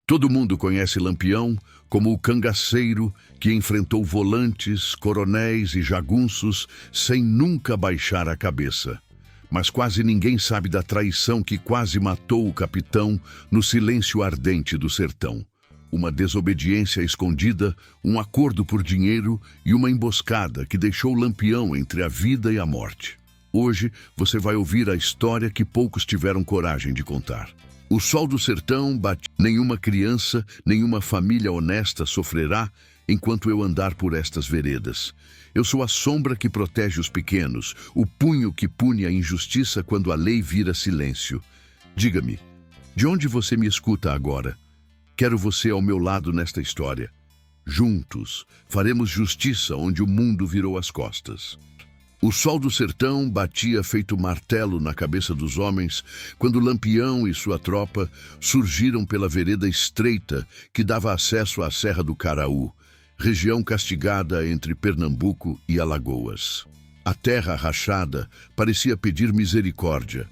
Todo mundo conhece Lampião como o cangaceiro que enfrentou volantes, coronéis e jagunços sem nunca baixar a cabeça. Mas quase ninguém sabe da traição que quase matou o capitão no silêncio ardente do sertão. Uma desobediência escondida, um acordo por dinheiro e uma emboscada que deixou Lampião entre a vida e a morte. Hoje você vai ouvir a história que poucos tiveram coragem de contar. O sol do sertão bate. Nenhuma criança, nenhuma família honesta sofrerá enquanto eu andar por estas veredas. Eu sou a sombra que protege os pequenos, o punho que pune a injustiça quando a lei vira silêncio. Diga-me, de onde você me escuta agora? Quero você ao meu lado nesta história. Juntos, faremos justiça onde o mundo virou as costas. O sol do sertão batia feito martelo na cabeça dos homens quando Lampião e sua tropa surgiram pela vereda estreita que dava acesso à Serra do Caraú, região castigada entre Pernambuco e Alagoas. A terra rachada parecia pedir misericórdia,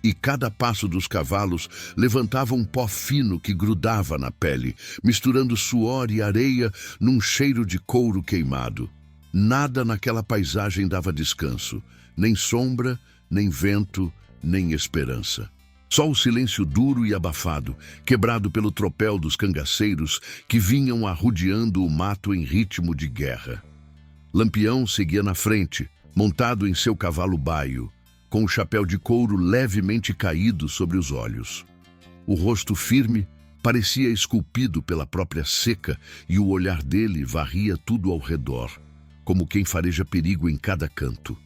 e cada passo dos cavalos levantava um pó fino que grudava na pele, misturando suor e areia num cheiro de couro queimado. Nada naquela paisagem dava descanso, nem sombra, nem vento, nem esperança. Só o silêncio duro e abafado, quebrado pelo tropel dos cangaceiros que vinham arrodeando o mato em ritmo de guerra. Lampião seguia na frente, montado em seu cavalo baio, com o chapéu de couro levemente caído sobre os olhos. O rosto firme parecia esculpido pela própria seca e o olhar dele varria tudo ao redor, como quem fareja perigo em cada canto.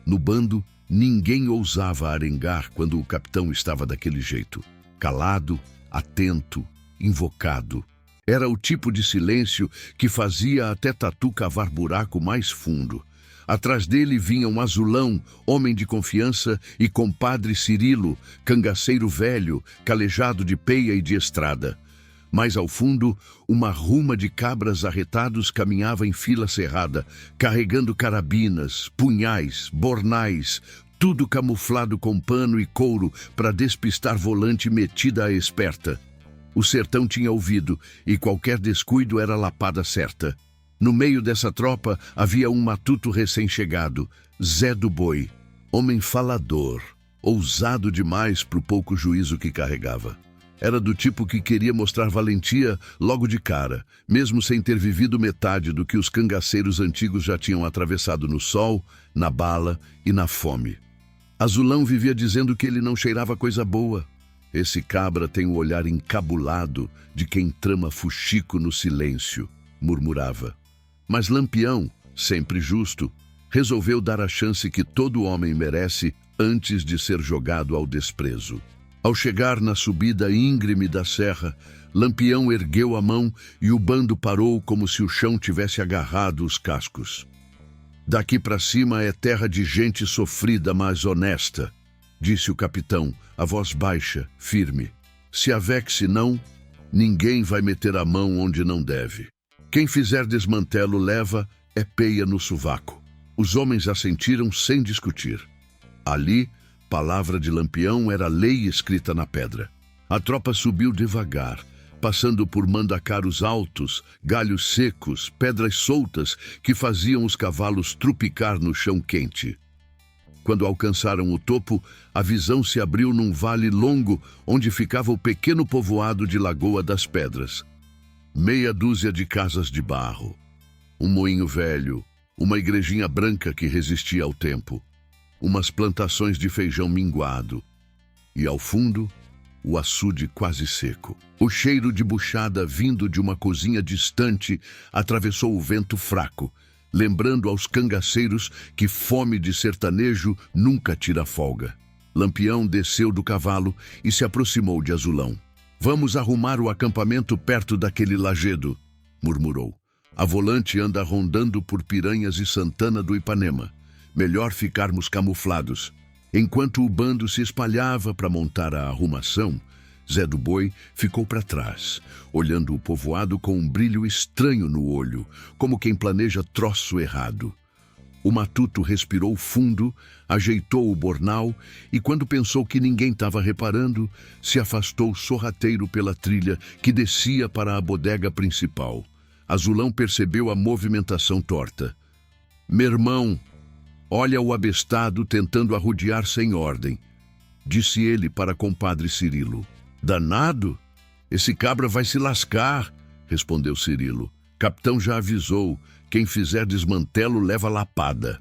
No bando, ninguém ousava arengar quando o capitão estava daquele jeito, calado, atento, invocado. Era o tipo de silêncio que fazia até Tatu cavar buraco mais fundo. Atrás dele vinham Azulão, homem de confiança, e compadre Cirilo, cangaceiro velho, calejado de peia e de estrada. Mais ao fundo, uma ruma de cabras arretados caminhava em fila cerrada, carregando carabinas, punhais, bornais, tudo camuflado com pano e couro para despistar volante metida à esperta. O sertão tinha ouvido, e qualquer descuido era lapada certa. No meio dessa tropa havia um matuto recém-chegado, Zé do Boi, homem falador, ousado demais pro pouco juízo que carregava. Era do tipo que queria mostrar valentia logo de cara, mesmo sem ter vivido metade do que os cangaceiros antigos já tinham atravessado no sol, na bala e na fome. Azulão vivia dizendo que ele não cheirava coisa boa. Esse cabra tem o olhar encabulado de quem trama fuxico no silêncio, murmurava. Mas Lampião, sempre justo, resolveu dar a chance que todo homem merece antes de ser jogado ao desprezo. Ao chegar na subida íngreme da serra, Lampião ergueu a mão e o bando parou como se o chão tivesse agarrado os cascos. Daqui para cima é terra de gente sofrida, mas honesta, disse o capitão, a voz baixa, firme. Se avexe não, ninguém vai meter a mão onde não deve. Quem fizer desmantelo leva é peia no sovaco. Os homens assentiram sem discutir. Ali, palavra de Lampião era lei escrita na pedra. A tropa subiu devagar, passando por mandacaros altos, galhos secos, pedras soltas que faziam os cavalos trupicar no chão quente. Quando alcançaram o topo, a visão se abriu num vale longo onde ficava o pequeno povoado de Lagoa das Pedras. Meia dúzia de casas de barro, um moinho velho, uma igrejinha branca que resistia ao tempo, umas plantações de feijão minguado e, ao fundo, o açude quase seco. O cheiro de buchada vindo de uma cozinha distante atravessou o vento fraco, lembrando aos cangaceiros que fome de sertanejo nunca tira folga. Lampião desceu do cavalo e se aproximou de Azulão. Vamos arrumar o acampamento perto daquele lajedo, murmurou. A volante anda rondando por Piranhas e Santana do Ipanema. Melhor ficarmos camuflados. Enquanto o bando se espalhava para montar a arrumação, Zé do Boi ficou para trás, olhando o povoado com um brilho estranho no olho, como quem planeja troço errado. O matuto respirou fundo, ajeitou o bornal e, quando pensou que ninguém estava reparando, se afastou sorrateiro pela trilha que descia para a bodega principal. Azulão percebeu a movimentação torta. "Meu irmão, olha o abestado tentando arrodear sem ordem", disse ele para compadre Cirilo. "Danado? Esse cabra vai se lascar", respondeu Cirilo. "Capitão já avisou, quem fizer desmantelo leva lapada."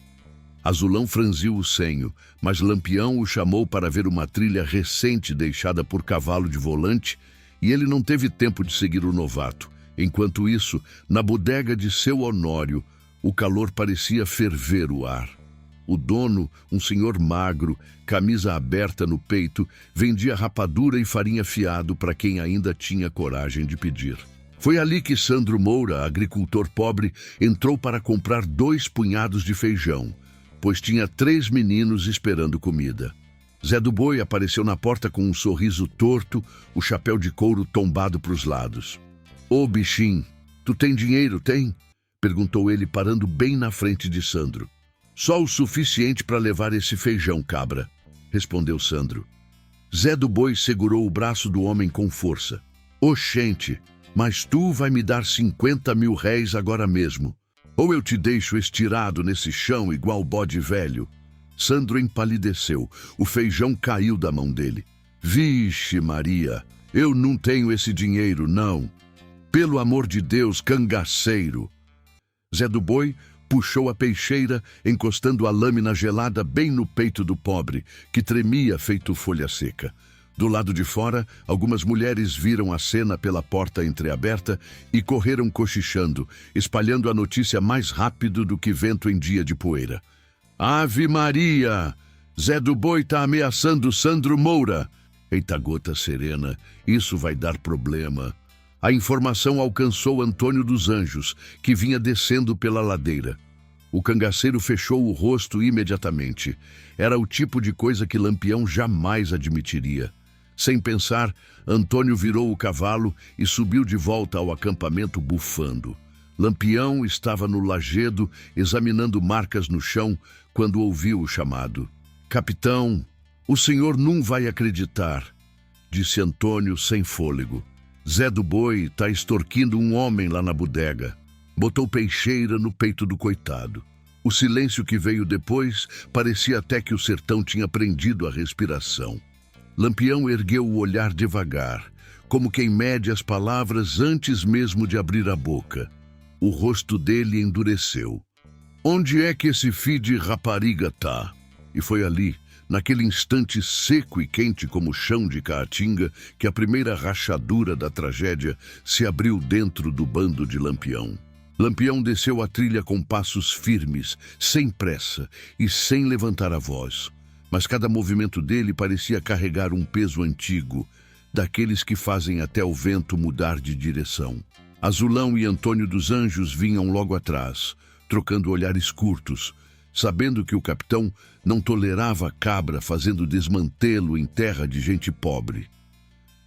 Azulão franziu o senho, mas Lampião o chamou para ver uma trilha recente deixada por cavalo de volante, e ele não teve tempo de seguir o novato. Enquanto isso, na bodega de seu Honório, o calor parecia ferver o ar. O dono, um senhor magro, camisa aberta no peito, vendia rapadura e farinha fiado para quem ainda tinha coragem de pedir. Foi ali que Sandro Moura, agricultor pobre, entrou para comprar 2 punhados de feijão, pois tinha 3 meninos esperando comida. Zé do Boi apareceu na porta com um sorriso torto, o chapéu de couro tombado para os lados. "Ô, bichinho, tu tem dinheiro, tem?" perguntou ele, parando bem na frente de Sandro. "Só o suficiente para levar esse feijão, cabra", respondeu Sandro. Zé do Boi segurou o braço do homem com força. "Oxente, mas tu vai me dar 50 mil réis agora mesmo, ou eu te deixo estirado nesse chão igual bode velho." Sandro empalideceu. O feijão caiu da mão dele. "Vixe Maria, eu não tenho esse dinheiro, não. Pelo amor de Deus, cangaceiro." Zé do Boi puxou a peixeira, encostando a lâmina gelada bem no peito do pobre, que tremia feito folha seca. Do lado de fora, algumas mulheres viram a cena pela porta entreaberta e correram cochichando, espalhando a notícia mais rápido do que vento em dia de poeira. "Ave Maria! Zé do Boi tá ameaçando Sandro Moura." "Eita gota serena, isso vai dar problema." A informação alcançou Antônio dos Anjos, que vinha descendo pela ladeira. O cangaceiro fechou o rosto imediatamente. Era o tipo de coisa que Lampião jamais admitiria. Sem pensar, Antônio virou o cavalo e subiu de volta ao acampamento bufando. Lampião estava no lajedo, examinando marcas no chão, quando ouviu o chamado. "Capitão, o senhor não vai acreditar", disse Antônio sem fôlego. "Zé do Boi está extorquindo um homem lá na bodega." Botou peixeira no peito do coitado. O silêncio que veio depois parecia até que o sertão tinha prendido a respiração. Lampião ergueu o olhar devagar, como quem mede as palavras antes mesmo de abrir a boca. O rosto dele endureceu. "Onde é que esse filho de rapariga tá?" E foi ali, naquele instante seco e quente como o chão de Caatinga, que a primeira rachadura da tragédia se abriu dentro do bando de Lampião. Lampião desceu a trilha com passos firmes, sem pressa e sem levantar a voz. Mas cada movimento dele parecia carregar um peso antigo, daqueles que fazem até o vento mudar de direção. Azulão e Antônio dos Anjos vinham logo atrás, trocando olhares curtos, sabendo que o capitão não tolerava cabra fazendo desmantelo em terra de gente pobre.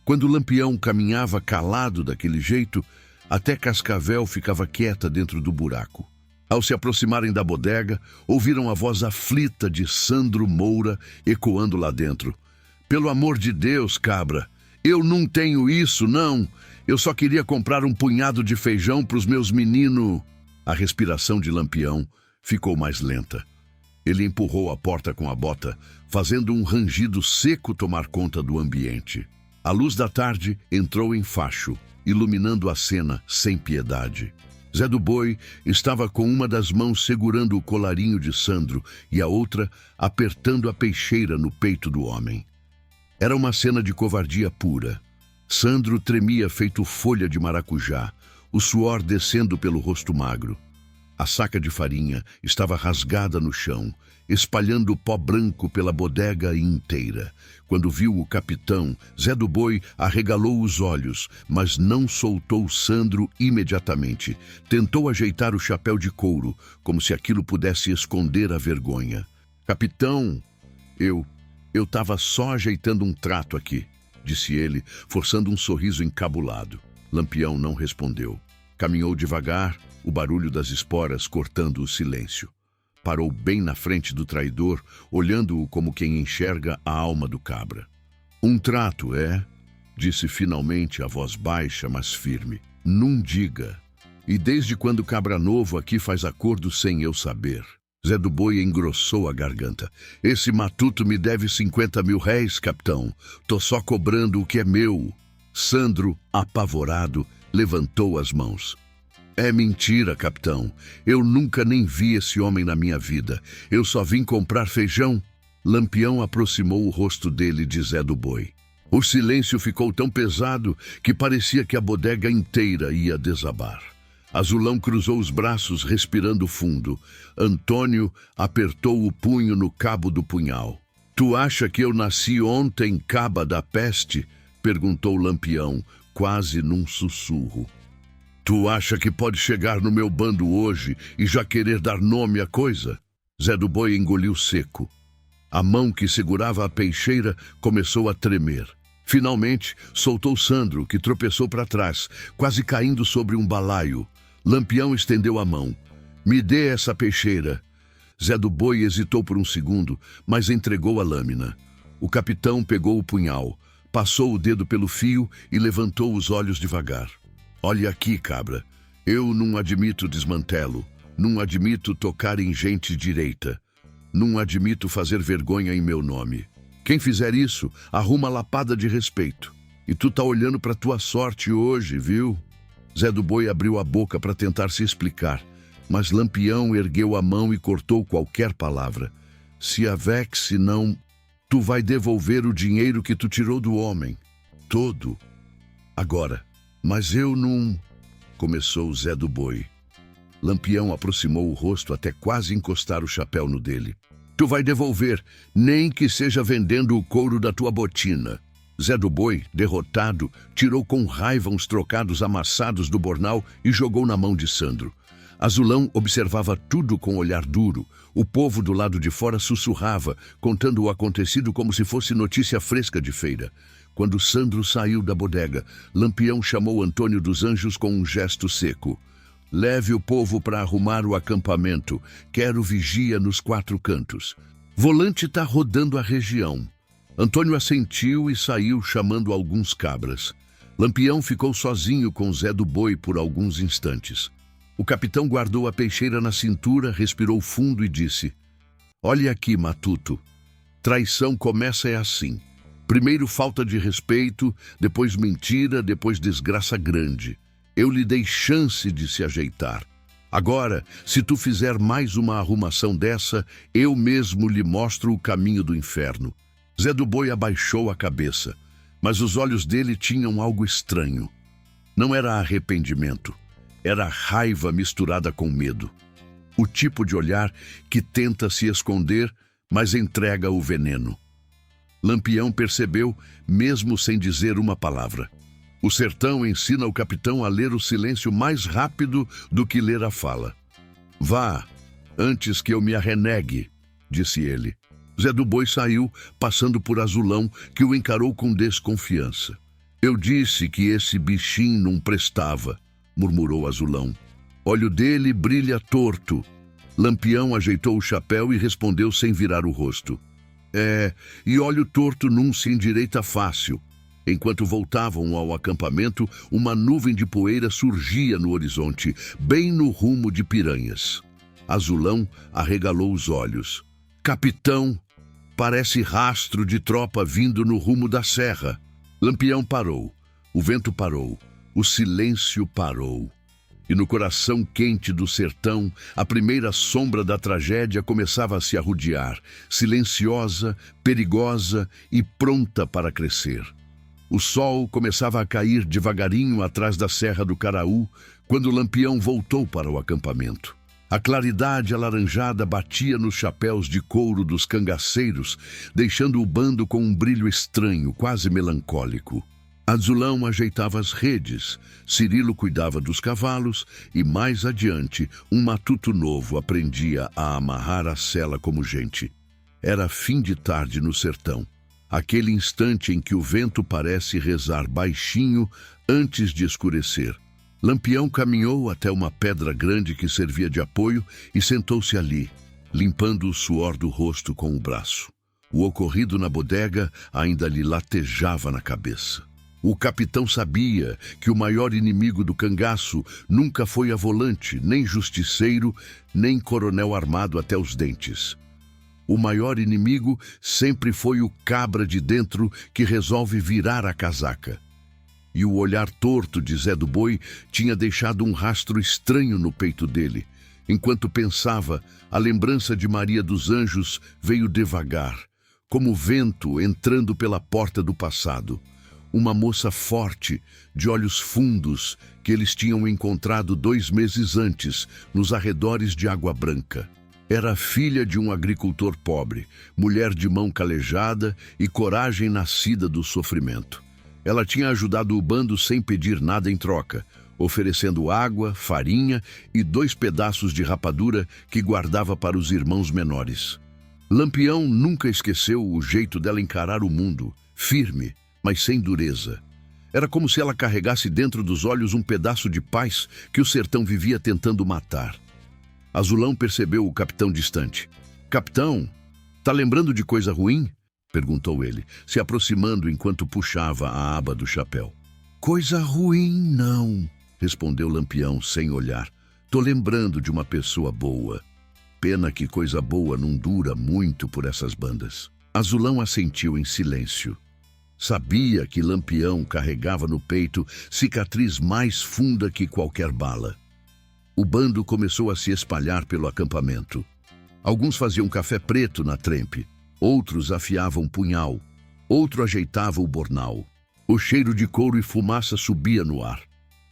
Quando Lampião caminhava calado daquele jeito, até Cascavel ficava quieta dentro do buraco. Ao se aproximarem da bodega, ouviram a voz aflita de Sandro Moura ecoando lá dentro. "Pelo amor de Deus, cabra, eu não tenho isso, não. Eu só queria comprar um punhado de feijão para os meus meninos." A respiração de Lampião ficou mais lenta. Ele empurrou a porta com a bota, fazendo um rangido seco tomar conta do ambiente. A luz da tarde entrou em facho, iluminando a cena sem piedade. Zé do Boi estava com uma das mãos segurando o colarinho de Sandro e a outra apertando a peixeira no peito do homem. Era uma cena de covardia pura. Sandro tremia feito folha de maracujá, o suor descendo pelo rosto magro. A saca de farinha estava rasgada no chão, espalhando pó branco pela bodega inteira. Quando viu o capitão, Zé do Boi arregalou os olhos, mas não soltou Sandro imediatamente. Tentou ajeitar o chapéu de couro, como se aquilo pudesse esconder a vergonha. "Capitão, eu estava só ajeitando um trato aqui", disse ele, forçando um sorriso encabulado. Lampião não respondeu. Caminhou devagar, o barulho das esporas cortando o silêncio. parou bem na frente do traidor, olhando-o como quem enxerga a alma do cabra. Um trato, é? Disse finalmente a voz baixa, mas firme. Não diga. E desde quando cabra novo aqui faz acordo sem eu saber? Zé do Boi engrossou a garganta. Esse matuto me deve 50 mil réis, capitão. Tô só cobrando o que é meu. Sandro, apavorado, levantou as mãos. É mentira, capitão. Eu nunca nem vi esse homem na minha vida. Eu só vim comprar feijão. Lampião aproximou o rosto dele de Zé do Boi. O silêncio ficou tão pesado que parecia que a bodega inteira ia desabar. Azulão cruzou os braços, respirando fundo. Antônio apertou o punho no cabo do punhal. Tu acha que eu nasci ontem, caba da peste? Perguntou Lampião, quase num sussurro. Tu acha que pode chegar no meu bando hoje e já querer dar nome à coisa? Zé do Boi engoliu seco. A mão que segurava a peixeira começou a tremer. Finalmente, soltou Sandro, que tropeçou para trás, quase caindo sobre um balaio. Lampião estendeu a mão. Me dê essa peixeira. Zé do Boi hesitou por um segundo, mas entregou a lâmina. O capitão pegou o punhal, passou o dedo pelo fio e levantou os olhos devagar. Olha aqui, cabra. Eu não admito desmantelo. Não admito tocar em gente direita. Não admito fazer vergonha em meu nome. Quem fizer isso, arruma lapada de respeito. E tu tá olhando pra tua sorte hoje, viu? Zé do Boi abriu a boca para tentar se explicar, mas Lampião ergueu a mão e cortou qualquer palavra. Se a Vex não... Tu vai devolver o dinheiro que tu tirou do homem. Todo. Agora. Mas eu não... Começou Zé do Boi. Lampião aproximou o rosto até quase encostar o chapéu no dele. Tu vai devolver, nem que seja vendendo o couro da tua botina. Zé do Boi, derrotado, tirou com raiva uns trocados amassados do bornal e jogou na mão de Sandro. Azulão observava tudo com olhar duro. O povo do lado de fora sussurrava, contando o acontecido como se fosse notícia fresca de feira. Quando Sandro saiu da bodega, Lampião chamou Antônio dos Anjos com um gesto seco. Leve o povo para arrumar o acampamento. Quero vigia nos 4 cantos. Volante tá rodando a região. Antônio assentiu e saiu chamando alguns cabras. Lampião ficou sozinho com Zé do Boi por alguns instantes. O capitão guardou a peixeira na cintura, respirou fundo e disse: Olha aqui, matuto. Traição começa assim. Primeiro falta de respeito, depois mentira, depois desgraça grande. Eu lhe dei chance de se ajeitar. Agora, se tu fizer mais uma arrumação dessa, eu mesmo lhe mostro o caminho do inferno. Zé do Boi abaixou a cabeça, mas os olhos dele tinham algo estranho. Não era arrependimento, era raiva misturada com medo. O tipo de olhar que tenta se esconder, mas entrega o veneno. Lampião percebeu, mesmo sem dizer uma palavra. O sertão ensina o capitão a ler o silêncio mais rápido do que ler a fala. Vá, antes que eu me arrenegue, disse ele. Zé do Boi saiu, passando por Azulão, que o encarou com desconfiança. Eu disse que esse bichinho não prestava, murmurou Azulão. Olho dele brilha torto. Lampião ajeitou o chapéu e respondeu sem virar o rosto. E olho torto não se endireita fácil. Enquanto voltavam ao acampamento, uma nuvem de poeira surgia no horizonte, bem no rumo de Piranhas. Azulão arregalou os olhos. Capitão, parece rastro de tropa vindo no rumo da serra. Lampião parou. O vento parou. O silêncio parou. E no coração quente do sertão, a primeira sombra da tragédia começava a se arrodear, silenciosa, perigosa e pronta para crescer. O sol começava a cair devagarinho atrás da Serra do Caraú, quando Lampião voltou para o acampamento. A claridade alaranjada batia nos chapéus de couro dos cangaceiros, deixando o bando com um brilho estranho, quase melancólico. Azulão ajeitava as redes, Cirilo cuidava dos cavalos e, mais adiante, um matuto novo aprendia a amarrar a sela como gente. Era fim de tarde no sertão, aquele instante em que o vento parece rezar baixinho antes de escurecer. Lampião caminhou até uma pedra grande que servia de apoio e sentou-se ali. limpando o suor do rosto com o braço. O ocorrido na bodega ainda lhe latejava na cabeça. O capitão sabia que o maior inimigo do cangaço nunca foi a volante, nem justiceiro, nem coronel armado até os dentes. O maior inimigo sempre foi o cabra de dentro que resolve virar a casaca. E o olhar torto de Zé do Boi tinha deixado um rastro estranho no peito dele. Enquanto pensava, a lembrança de Maria dos Anjos veio devagar, como vento entrando pela porta do passado. Uma moça forte, de olhos fundos, que eles tinham encontrado 2 meses antes, nos arredores de Água Branca. Era filha de um agricultor pobre, mulher de mão calejada e coragem nascida do sofrimento. Ela tinha ajudado o bando sem pedir nada em troca, oferecendo água, farinha e 2 pedaços de rapadura que guardava para os irmãos menores. Lampião nunca esqueceu o jeito dela encarar o mundo, firme, mas sem dureza. Era como se ela carregasse dentro dos olhos um pedaço de paz que o sertão vivia tentando matar. Azulão percebeu o capitão distante. "Capitão, tá lembrando de coisa ruim?" perguntou ele, se aproximando enquanto puxava a aba do chapéu. "Coisa ruim, não", respondeu Lampião sem olhar. "Tô lembrando de uma pessoa boa. Pena que coisa boa não dura muito por essas bandas." Azulão assentiu em silêncio. Sabia que Lampião carregava no peito cicatriz mais funda que qualquer bala. O bando começou a se espalhar pelo acampamento. Alguns faziam café preto na trempe, outros afiavam punhal, outro ajeitava o bornal. O cheiro de couro e fumaça subia no ar.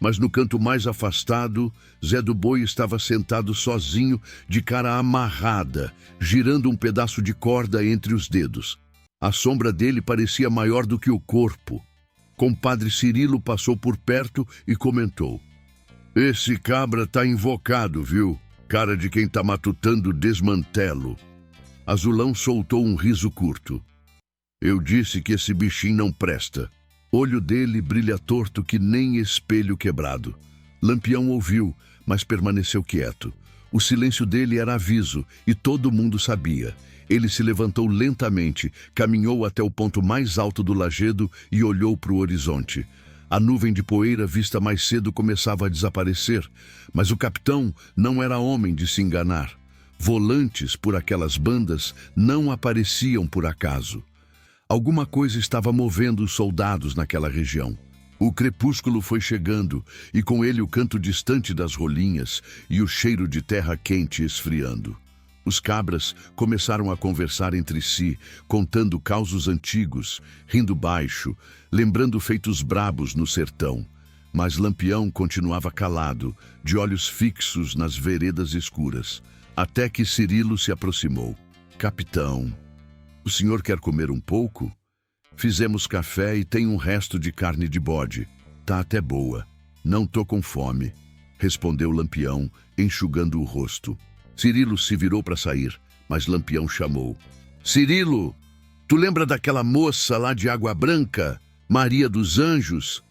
Mas no canto mais afastado, Zé do Boi estava sentado sozinho, de cara amarrada, girando um pedaço de corda entre os dedos. A sombra dele parecia maior do que o corpo. Compadre Cirilo passou por perto e comentou: "Esse cabra tá invocado, viu? Cara de quem tá matutando desmantelo." Azulão soltou um riso curto. "Eu disse que esse bichinho não presta." Olho dele brilha torto que nem espelho quebrado. Lampião ouviu, mas permaneceu quieto. O silêncio dele era aviso, e todo mundo sabia. Ele se levantou lentamente, caminhou até o ponto mais alto do lajedo e olhou para o horizonte. A nuvem de poeira vista mais cedo começava a desaparecer, mas o capitão não era homem de se enganar. Volantes por aquelas bandas não apareciam por acaso. Alguma coisa estava movendo os soldados naquela região. O crepúsculo foi chegando, e com ele o canto distante das rolinhas e o cheiro de terra quente esfriando. Os cabras começaram a conversar entre si, contando causos antigos, rindo baixo, lembrando feitos brabos no sertão. Mas Lampião continuava calado, de olhos fixos nas veredas escuras, até que Cirilo se aproximou. "Capitão, o senhor quer comer um pouco? Fizemos café e tem um resto de carne de bode. Tá até boa. Não tô com fome", respondeu Lampião, enxugando o rosto. Cirilo se virou para sair, mas Lampião chamou: "Cirilo, tu lembra daquela moça lá de Água Branca, Maria dos Anjos?"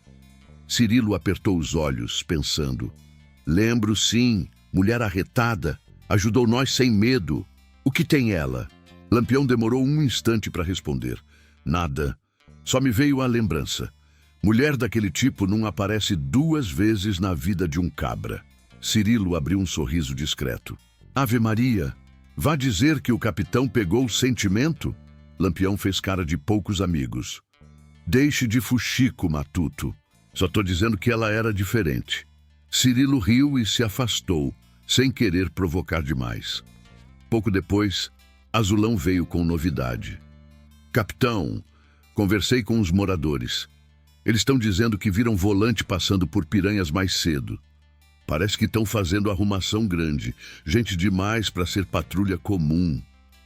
Cirilo apertou os olhos, pensando. "Lembro sim, mulher arretada, ajudou nós sem medo. O que tem ela?" Lampião demorou um instante para responder. "Nada. Só me veio a lembrança. Mulher daquele tipo não aparece 2 vezes na vida de um cabra." Cirilo abriu um sorriso discreto. "Ave Maria, vá dizer que o capitão pegou o sentimento?" Lampião fez cara de poucos amigos. "Deixe de fuxico, matuto. Só tô dizendo que ela era diferente." Cirilo riu e se afastou, sem querer provocar demais. Pouco depois, Azulão veio com novidade. "Capitão, conversei com os moradores. Eles estão dizendo que viram volante passando por Piranhas mais cedo. Parece que estão fazendo arrumação grande. Gente demais para ser patrulha comum."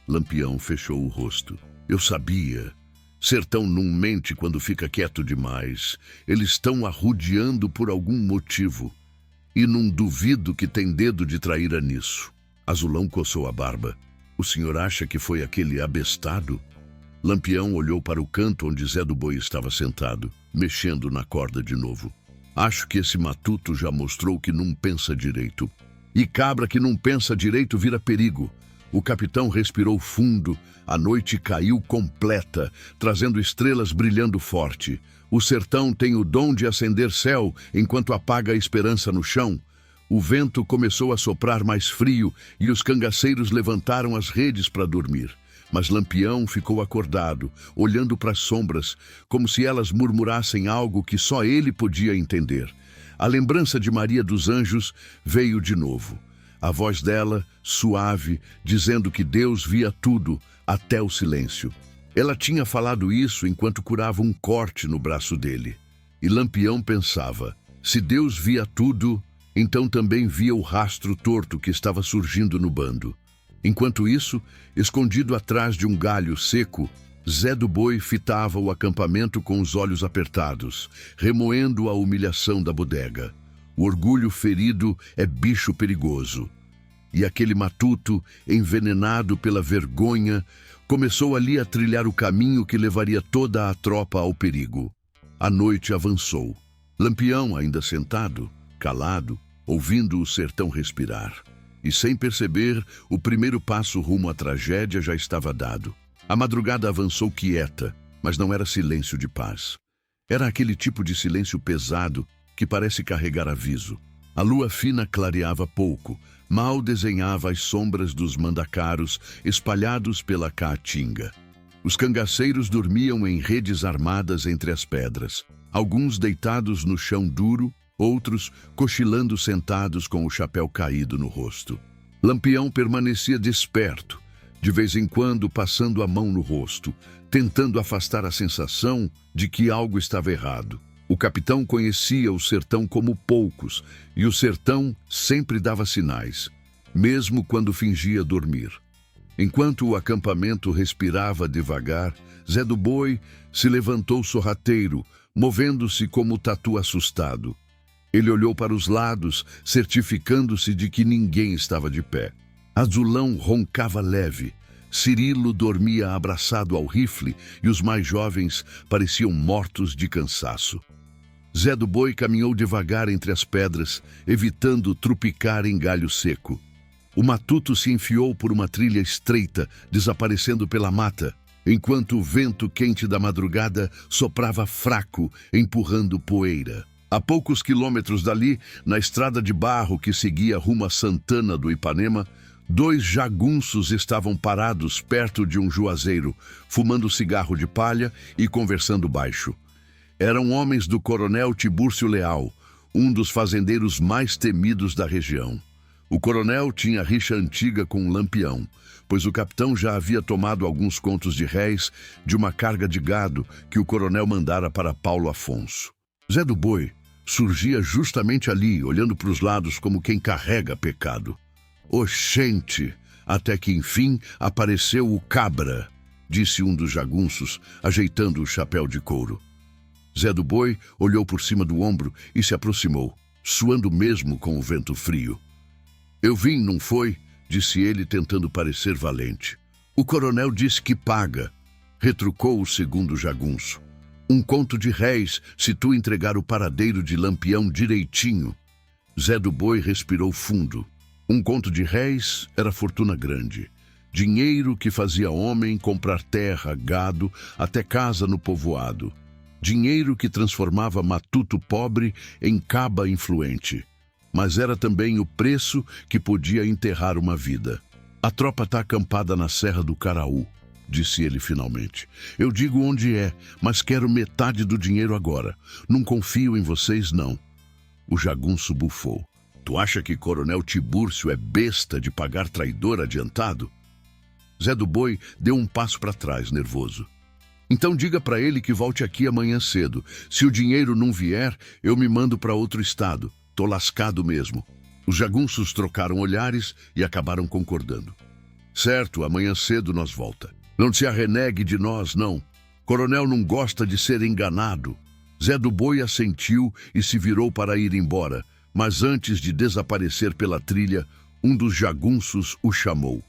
Lampião fechou o rosto. "Eu sabia. Sertão não mente quando fica quieto demais. Eles estão arrodeando por algum motivo. E não duvido que tem dedo de traíra nisso." Azulão coçou a barba. "O senhor acha que foi aquele abestado?" Lampião olhou para o canto onde Zé do Boi estava sentado, mexendo na corda de novo. "Acho que esse matuto já mostrou que não pensa direito. E cabra que não pensa direito vira perigo. O capitão respirou fundo. A noite caiu completa, trazendo estrelas brilhando forte. O sertão tem o dom de acender céu enquanto apaga a esperança no chão. O vento começou a soprar mais frio e os cangaceiros levantaram as redes para dormir. Mas Lampião ficou acordado, olhando para as sombras, como se elas murmurassem algo que só ele podia entender. A lembrança de Maria dos Anjos veio de novo. A voz dela, suave, dizendo que Deus via tudo, até o silêncio. Ela tinha falado isso enquanto curava um corte no braço dele. E Lampião pensava, se Deus via tudo, então também via o rastro torto que estava surgindo no bando. Enquanto isso, escondido atrás de um galho seco, Zé do Boi fitava o acampamento com os olhos apertados, remoendo a humilhação da bodega. O orgulho ferido é bicho perigoso. E aquele matuto, envenenado pela vergonha, começou ali a trilhar o caminho que levaria toda a tropa ao perigo. A noite avançou. Lampião, ainda sentado, calado, ouvindo o sertão respirar. E sem perceber, o primeiro passo rumo à tragédia já estava dado. A madrugada avançou quieta, mas não era silêncio de paz. Era aquele tipo de silêncio pesado que parece carregar aviso. A lua fina clareava pouco, mal desenhava as sombras dos mandacaros espalhados pela caatinga. Os cangaceiros dormiam em redes armadas entre as pedras, alguns deitados no chão duro, outros cochilando sentados com o chapéu caído no rosto. Lampião permanecia desperto, de vez em quando passando a mão no rosto, tentando afastar a sensação de que algo estava errado. O capitão conhecia o sertão como poucos, e o sertão sempre dava sinais, mesmo quando fingia dormir. Enquanto o acampamento respirava devagar, Zé do Boi se levantou sorrateiro, movendo-se como tatu assustado. Ele olhou para os lados, certificando-se de que ninguém estava de pé. Azulão roncava leve. Cirilo dormia abraçado ao rifle e os mais jovens pareciam mortos de cansaço. Zé do Boi caminhou devagar entre as pedras, evitando trupicar em galho seco. O matuto se enfiou por uma trilha estreita, desaparecendo pela mata, enquanto o vento quente da madrugada soprava fraco, empurrando poeira. A poucos quilômetros dali, na estrada de barro que seguia rumo a Santana do Ipanema, 2 jagunços estavam parados perto de um juazeiro, fumando cigarro de palha e conversando baixo. Eram homens do coronel Tibúrcio Leal, um dos fazendeiros mais temidos da região. O coronel tinha rixa antiga com o Lampião, pois o capitão já havia tomado alguns contos de réis de uma carga de gado que o coronel mandara para Paulo Afonso. Zé do Boi surgia justamente ali, olhando para os lados como quem carrega pecado. Oxente! Até que enfim apareceu o cabra, disse um dos jagunços, ajeitando o chapéu de couro. Zé do Boi olhou por cima do ombro e se aproximou, suando mesmo com o vento frio. Eu vim, não foi? Disse ele, tentando parecer valente. O coronel disse que paga, retrucou o segundo jagunço. Um conto de réis se tu entregar o paradeiro de Lampião direitinho. Zé do Boi respirou fundo. Um conto de réis era fortuna grande. Dinheiro que fazia homem comprar terra, gado, até casa no povoado. Dinheiro que transformava matuto pobre em caba influente. Mas era também o preço que podia enterrar uma vida. A tropa está acampada na Serra do Caraú, disse ele finalmente. Eu digo onde é, mas quero metade do dinheiro agora. Não confio em vocês, não. O jagunço bufou. Tu acha que Coronel Tibúrcio é besta de pagar traidor adiantado? Zé do Boi deu um passo para trás, nervoso. Então diga para ele que volte aqui amanhã cedo. Se o dinheiro não vier, eu me mando para outro estado. Tô lascado mesmo. Os jagunços trocaram olhares e acabaram concordando. Certo, amanhã cedo nós volta. Não se arrenegue de nós, não. Coronel não gosta de ser enganado. Zé do Boi assentiu e se virou para ir embora, mas antes de desaparecer pela trilha, um dos jagunços o chamou.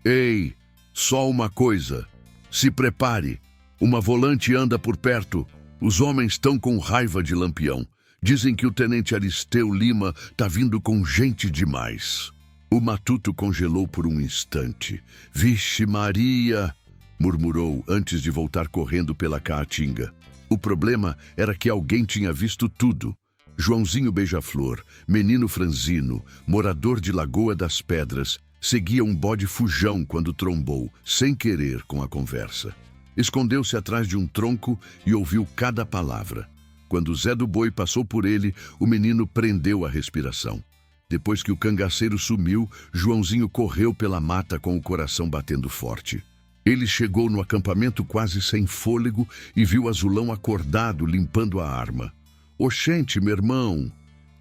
Ei, só uma coisa. Se prepare. Uma volante anda por perto. Os homens estão com raiva de Lampião. Dizem que o tenente Aristeu Lima tá vindo com gente demais. O matuto congelou por um instante. Vixe Maria! Murmurou antes de voltar correndo pela caatinga. O problema era que alguém tinha visto tudo. Joãozinho Beija-Flor, menino franzino, morador de Lagoa das Pedras, seguia um bode fujão quando trombou, sem querer, com a conversa. Escondeu-se atrás de um tronco e ouviu cada palavra. Quando Zé do Boi passou por ele, o menino prendeu a respiração. Depois que o cangaceiro sumiu, Joãozinho correu pela mata com o coração batendo forte. Ele chegou no acampamento quase sem fôlego e viu Azulão acordado, limpando a arma. Oxente, meu irmão,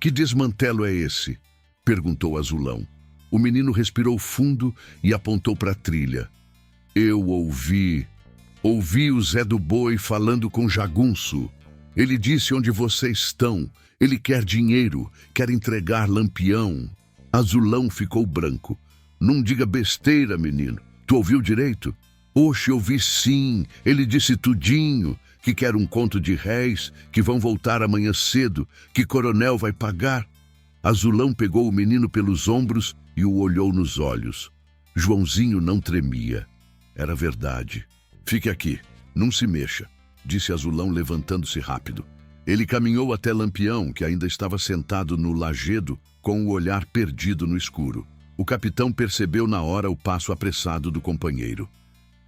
que desmantelo é esse? Perguntou Azulão. O menino respirou fundo e apontou para a trilha. Eu ouvi o Zé do Boi falando com Jagunço. Ele disse onde vocês estão. Ele quer dinheiro, quer entregar Lampião. Azulão ficou branco. Não diga besteira, menino. Tu ouviu direito? Oxe, eu vi sim. Ele disse tudinho, que quer um conto de réis, que vão voltar amanhã cedo, que coronel vai pagar. Azulão pegou o menino pelos ombros e o olhou nos olhos. Joãozinho não tremia. Era verdade. Fique aqui, não se mexa, disse Azulão levantando-se rápido. Ele caminhou até Lampião, que ainda estava sentado no lajedo, com o olhar perdido no escuro. O capitão percebeu na hora o passo apressado do companheiro.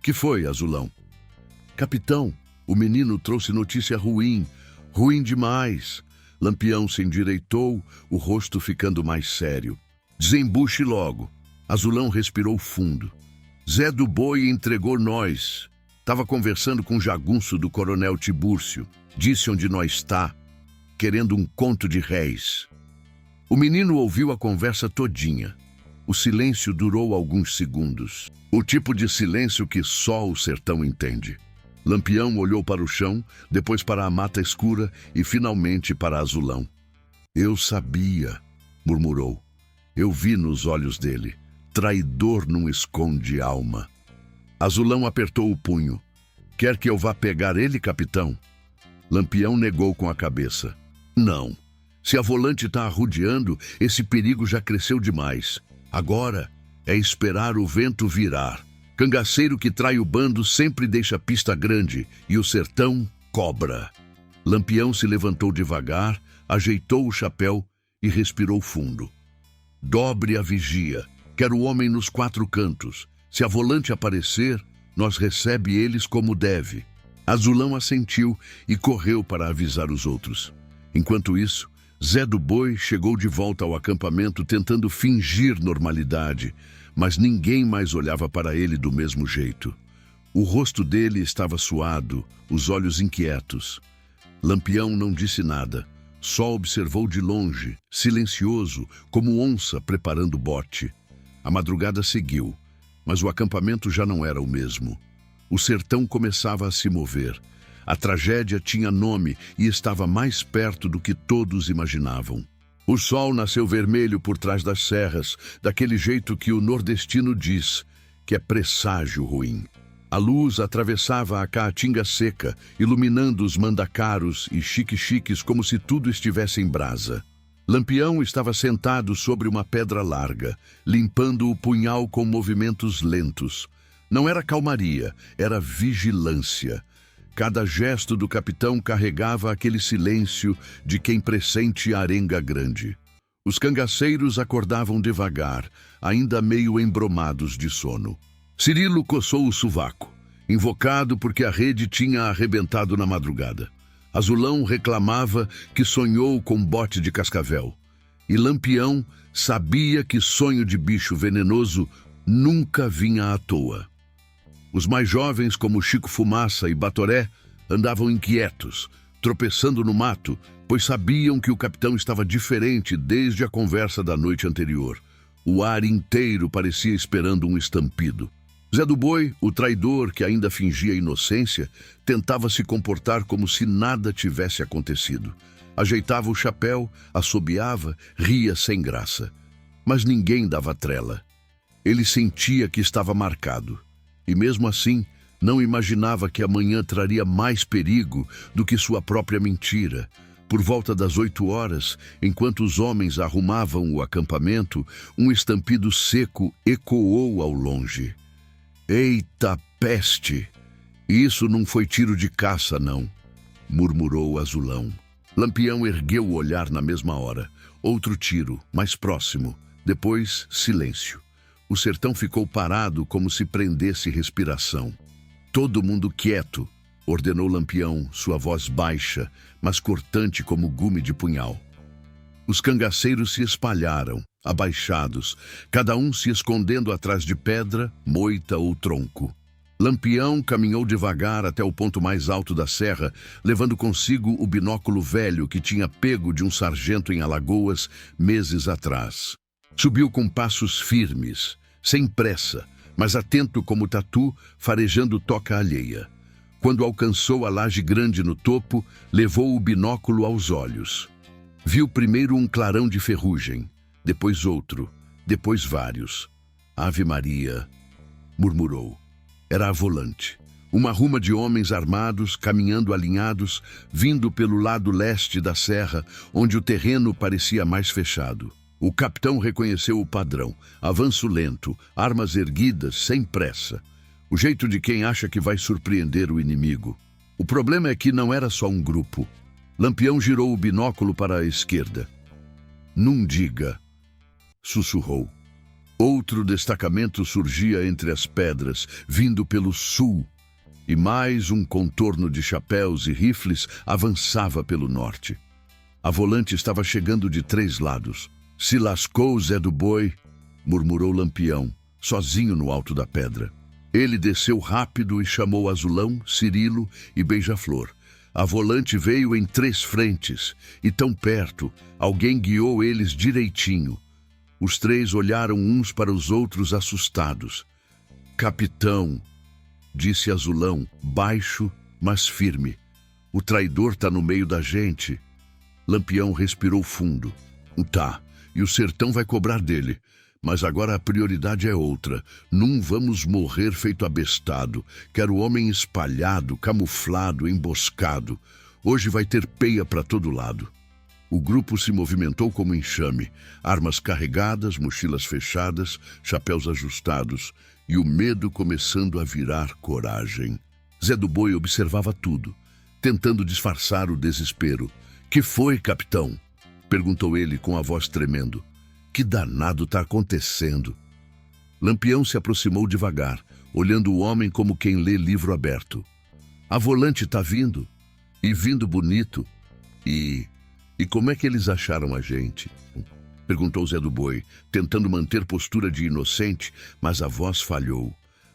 Que foi, Azulão? Capitão, o menino trouxe notícia ruim. Ruim demais. Lampião se endireitou, o rosto ficando mais sério. Desembuche logo. Azulão respirou fundo. Zé do Boi entregou nós. Tava conversando com o jagunço do coronel Tibúrcio. Disse onde nós está, querendo um conto de réis. O menino ouviu a conversa todinha. O silêncio durou alguns segundos. O tipo de silêncio que só o sertão entende. Lampião olhou para o chão, depois para a mata escura e finalmente para Azulão. Eu sabia, murmurou. Eu vi nos olhos dele. Traidor não esconde alma. Azulão apertou o punho. Quer que eu vá pegar ele, capitão? Lampião negou com a cabeça. Não. Se a volante está arrodeando, esse perigo já cresceu demais. Agora é esperar o vento virar. Cangaceiro que trai o bando sempre deixa pista grande e o sertão cobra. Lampião se levantou devagar, ajeitou o chapéu e respirou fundo. Dobre a vigia. Quero o homem nos 4 cantos. Se a volante aparecer, nós recebe eles como deve. Azulão assentiu e correu para avisar os outros. Enquanto isso, Zé do Boi chegou de volta ao acampamento tentando fingir normalidade, mas ninguém mais olhava para ele do mesmo jeito. O rosto dele estava suado, os olhos inquietos. Lampião não disse nada, só observou de longe, silencioso, como onça preparando o bote. A madrugada seguiu, mas o acampamento já não era o mesmo. O sertão começava a se mover. A tragédia tinha nome e estava mais perto do que todos imaginavam. O sol nasceu vermelho por trás das serras, daquele jeito que o nordestino diz, que é presságio ruim. A luz atravessava a caatinga seca, iluminando os mandacaros e chique-chiques como se tudo estivesse em brasa. Lampião estava sentado sobre uma pedra larga, limpando o punhal com movimentos lentos. Não era calmaria, era vigilância. Cada gesto do capitão carregava aquele silêncio de quem pressente arenga grande. Os cangaceiros acordavam devagar, ainda meio embromados de sono. Cirilo coçou o sovaco, invocado porque a rede tinha arrebentado na madrugada. Azulão reclamava que sonhou com bote de cascavel. E Lampião sabia que sonho de bicho venenoso nunca vinha à toa. Os mais jovens, como Chico Fumaça e Batoré, andavam inquietos, tropeçando no mato, pois sabiam que o capitão estava diferente desde a conversa da noite anterior. O ar inteiro parecia esperando um estampido. Zé do Boi, o traidor que ainda fingia inocência, tentava se comportar como se nada tivesse acontecido. Ajeitava o chapéu, assobiava, ria sem graça. Mas ninguém dava trela. Ele sentia que estava marcado. E mesmo assim, não imaginava que amanhã traria mais perigo do que sua própria mentira, Por volta das 8 horas, enquanto os homens arrumavam o acampamento, um estampido seco ecoou ao longe. Eita peste! Isso não foi tiro de caça, não, murmurou Azulão. Lampião ergueu o olhar na mesma hora. Outro tiro, mais próximo. Depois, silêncio. O sertão ficou parado como se prendesse respiração. Todo mundo quieto, ordenou Lampião, sua voz baixa, mas cortante como gume de punhal. Os cangaceiros se espalharam, abaixados, cada um se escondendo atrás de pedra, moita ou tronco. Lampião caminhou devagar até o ponto mais alto da serra, levando consigo o binóculo velho que tinha pego de um sargento em Alagoas meses atrás. Subiu com passos firmes, sem pressa, mas atento como tatu, farejando toca alheia. Quando alcançou a laje grande no topo, levou o binóculo aos olhos. Viu primeiro um clarão de ferrugem, depois outro, depois vários. Ave Maria, murmurou. Era a volante. Uma ruma de homens armados, caminhando alinhados, vindo pelo lado leste da serra, onde o terreno parecia mais fechado. O capitão reconheceu o padrão. Avanço lento, armas erguidas, sem pressa. O jeito de quem acha que vai surpreender o inimigo. O problema é que não era só um grupo. Lampião girou o binóculo para a esquerda. Não diga, sussurrou. Outro destacamento surgia entre as pedras, vindo pelo sul, e mais um contorno de chapéus e rifles avançava pelo norte. A volante estava chegando de 3 lados. Se lascou Zé do Boi, murmurou Lampião, sozinho no alto da pedra. Ele desceu rápido e chamou Azulão, Cirilo e Beija-Flor. A volante veio em 3 frentes, e tão perto, alguém guiou eles direitinho. Os 3 olharam uns para os outros assustados. Capitão, disse Azulão, baixo, mas firme. O traidor tá no meio da gente. Lampião respirou fundo. Tá, e o sertão vai cobrar dele. Mas agora a prioridade é outra. Não vamos morrer feito abestado. Quero homem espalhado, camuflado, emboscado. Hoje vai ter peia para todo lado. O grupo se movimentou como enxame, armas carregadas, mochilas fechadas, chapéus ajustados, e o medo começando a virar coragem. Zé do Boi observava tudo, tentando disfarçar o desespero. Que foi, capitão? Perguntou ele com a voz tremendo. Que danado está acontecendo? Lampião se aproximou devagar, olhando o homem como quem lê livro aberto. A volante está vindo, e vindo bonito, E como é que eles acharam a gente? Perguntou Zé do Boi, tentando manter postura de inocente, mas a voz falhou.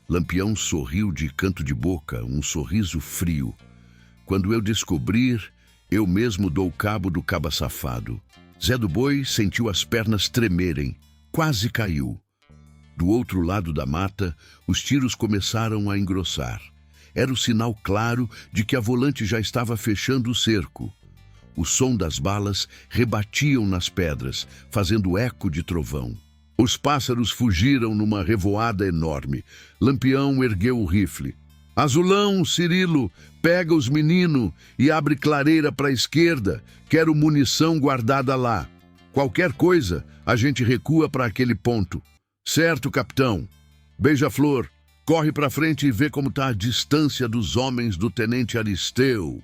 Lampião sorriu de canto de boca, um sorriso frio. Quando eu descobrir, eu mesmo dou cabo do caba safado. Zé do Boi sentiu as pernas tremerem, quase caiu. Do outro lado da mata, os tiros começaram a engrossar. Era o sinal claro de que a volante já estava fechando o cerco. O som das balas rebatiam nas pedras, fazendo eco de trovão. Os pássaros fugiram numa revoada enorme. Lampião ergueu o rifle. Azulão, Cirilo, pega os meninos e abre clareira para a esquerda. Quero munição guardada lá. Qualquer coisa, a gente recua para aquele ponto. Certo, capitão. Beija-Flor, corre para frente e vê como está a distância dos homens do tenente Aristeu.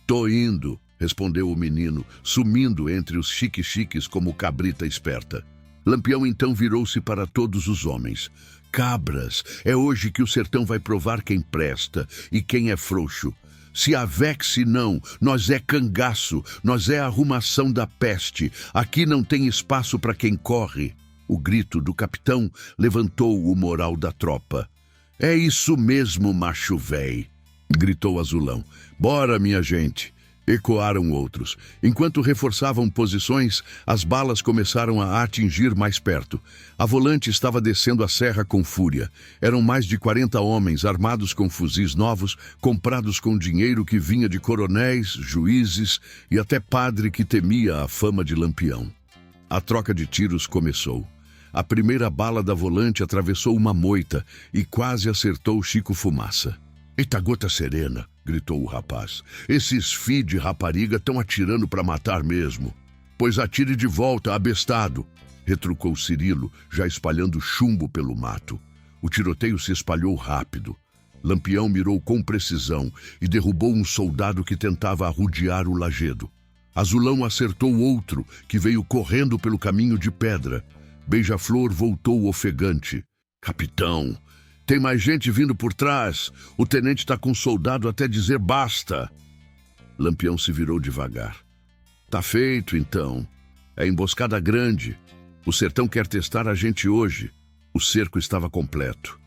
Tô indo, respondeu o menino, sumindo entre os chique-chiques como cabrita esperta. Lampião então virou-se para todos os homens. Cabras, é hoje que o sertão vai provar quem presta e quem é frouxo. Se avexe não, nós é cangaço, nós é arrumação da peste. Aqui não tem espaço para quem corre. O grito do capitão levantou o moral da tropa. É isso mesmo, macho véi, gritou Azulão. Bora, minha gente. Ecoaram outros. Enquanto reforçavam posições, as balas começaram a atingir mais perto. A volante estava descendo a serra com fúria. Eram mais de 40 homens, armados com fuzis novos, comprados com dinheiro que vinha de coronéis, juízes e até padre que temia a fama de Lampião. A troca de tiros começou. A primeira bala da volante atravessou uma moita e quase acertou Chico Fumaça. Eita gota serena, gritou o rapaz. Esses fi de rapariga estão atirando para matar mesmo. Pois atire de volta, abestado, retrucou Cirilo, já espalhando chumbo pelo mato. O tiroteio se espalhou rápido. Lampião mirou com precisão e derrubou um soldado que tentava arrodear o lajedo. Azulão acertou outro, que veio correndo pelo caminho de pedra. Beija-Flor voltou ofegante. Capitão, tem mais gente vindo por trás. O tenente está com um soldado até dizer basta. Lampião se virou devagar. Tá feito, então. É emboscada grande. O sertão quer testar a gente hoje. O cerco estava completo.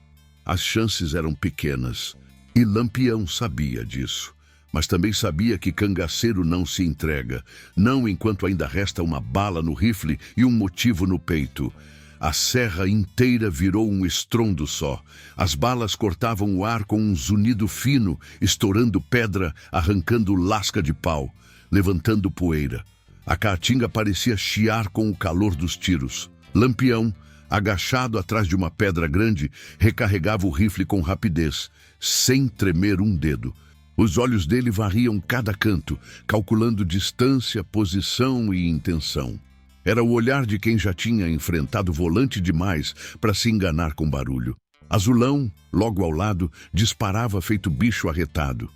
As chances eram pequenas. E Lampião sabia disso. Mas também sabia que cangaceiro não se entrega. Não enquanto ainda resta uma bala no rifle e um motivo no peito. A serra inteira virou um estrondo só. As balas cortavam o ar com um zunido fino, estourando pedra, arrancando lasca de pau, levantando poeira. A caatinga parecia chiar com o calor dos tiros. Lampião, agachado atrás de uma pedra grande, recarregava o rifle com rapidez, sem tremer um dedo. Os olhos dele varriam cada canto, calculando distância, posição e intenção. Era o olhar de quem já tinha enfrentado volante demais para se enganar com barulho. Azulão, logo ao lado, disparava feito bicho arretado.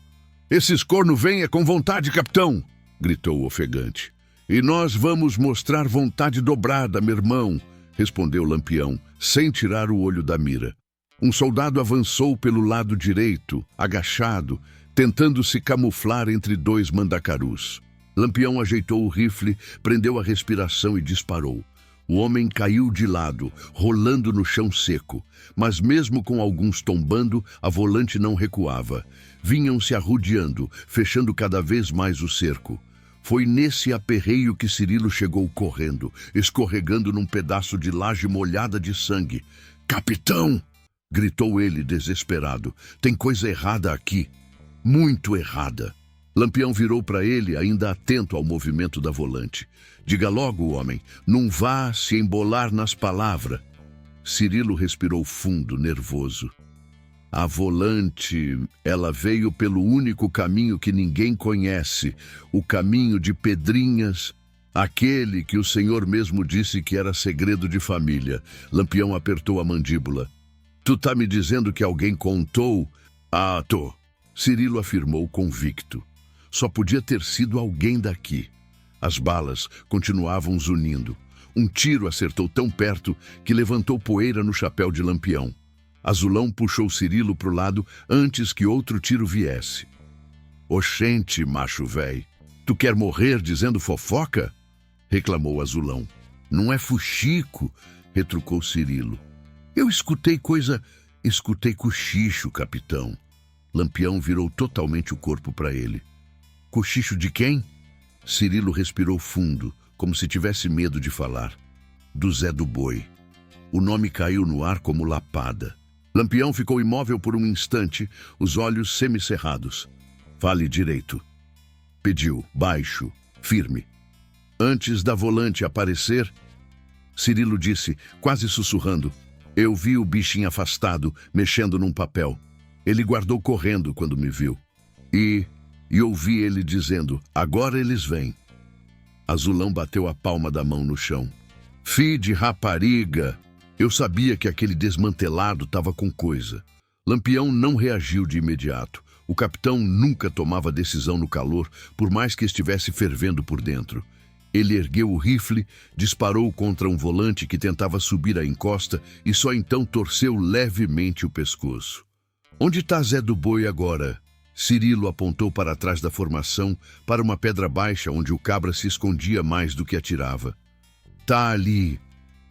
"Esses corno vêm é com vontade, capitão!" gritou ofegante. "E nós vamos mostrar vontade dobrada, meu irmão", respondeu Lampião, sem tirar o olho da mira. Um soldado avançou pelo lado direito, agachado, tentando se camuflar entre dois mandacarus. Lampião ajeitou o rifle, prendeu a respiração e disparou. O homem caiu de lado, rolando no chão seco. Mas mesmo com alguns tombando, a volante não recuava. Vinham se arrodeando, fechando cada vez mais o cerco. Foi nesse aperreio que Cirilo chegou correndo, escorregando num pedaço de laje molhada de sangue. "Capitão!" gritou ele, desesperado. "Tem coisa errada aqui. Muito errada." Lampião virou para ele, ainda atento ao movimento da volante. "Diga logo, homem, não vá se embolar nas palavras." Cirilo respirou fundo, nervoso. "A volante, ela veio pelo único caminho que ninguém conhece, o caminho de Pedrinhas, aquele que o senhor mesmo disse que era segredo de família." Lampião apertou a mandíbula. "Tu tá me dizendo que alguém contou?" "Ah, tô." Cirilo afirmou convicto. Só podia ter sido alguém daqui. As balas continuavam zunindo. Um tiro acertou tão perto que levantou poeira no chapéu de Lampião. Azulão puxou Cirilo pro lado antes que outro tiro viesse. "Oxente, macho véi, tu quer morrer dizendo fofoca?" reclamou Azulão. "Não é fuxico", retrucou Cirilo. "Eu escutei cochicho, capitão." Lampião virou totalmente o corpo para ele. "Cochicho de quem?" Cirilo respirou fundo, como se tivesse medo de falar. "Do Zé do Boi." O nome caiu no ar como lapada. Lampião ficou imóvel por um instante, os olhos semicerrados. "Fale direito." Pediu, baixo, firme. "Antes da volante aparecer," Cirilo disse, quase sussurrando, "eu vi o bichinho afastado, mexendo num papel. Ele guardou correndo quando me viu. E ouvi ele dizendo, agora eles vêm." Azulão bateu a palma da mão no chão. "Fi de rapariga." Eu sabia que aquele desmantelado estava com coisa. Lampião não reagiu de imediato. O capitão nunca tomava decisão no calor, por mais que estivesse fervendo por dentro. Ele ergueu o rifle, disparou contra um volante que tentava subir a encosta e só então torceu levemente o pescoço. "Onde está Zé do Boi agora?" Cirilo apontou para trás da formação, para uma pedra baixa onde o cabra se escondia mais do que atirava. "Tá ali,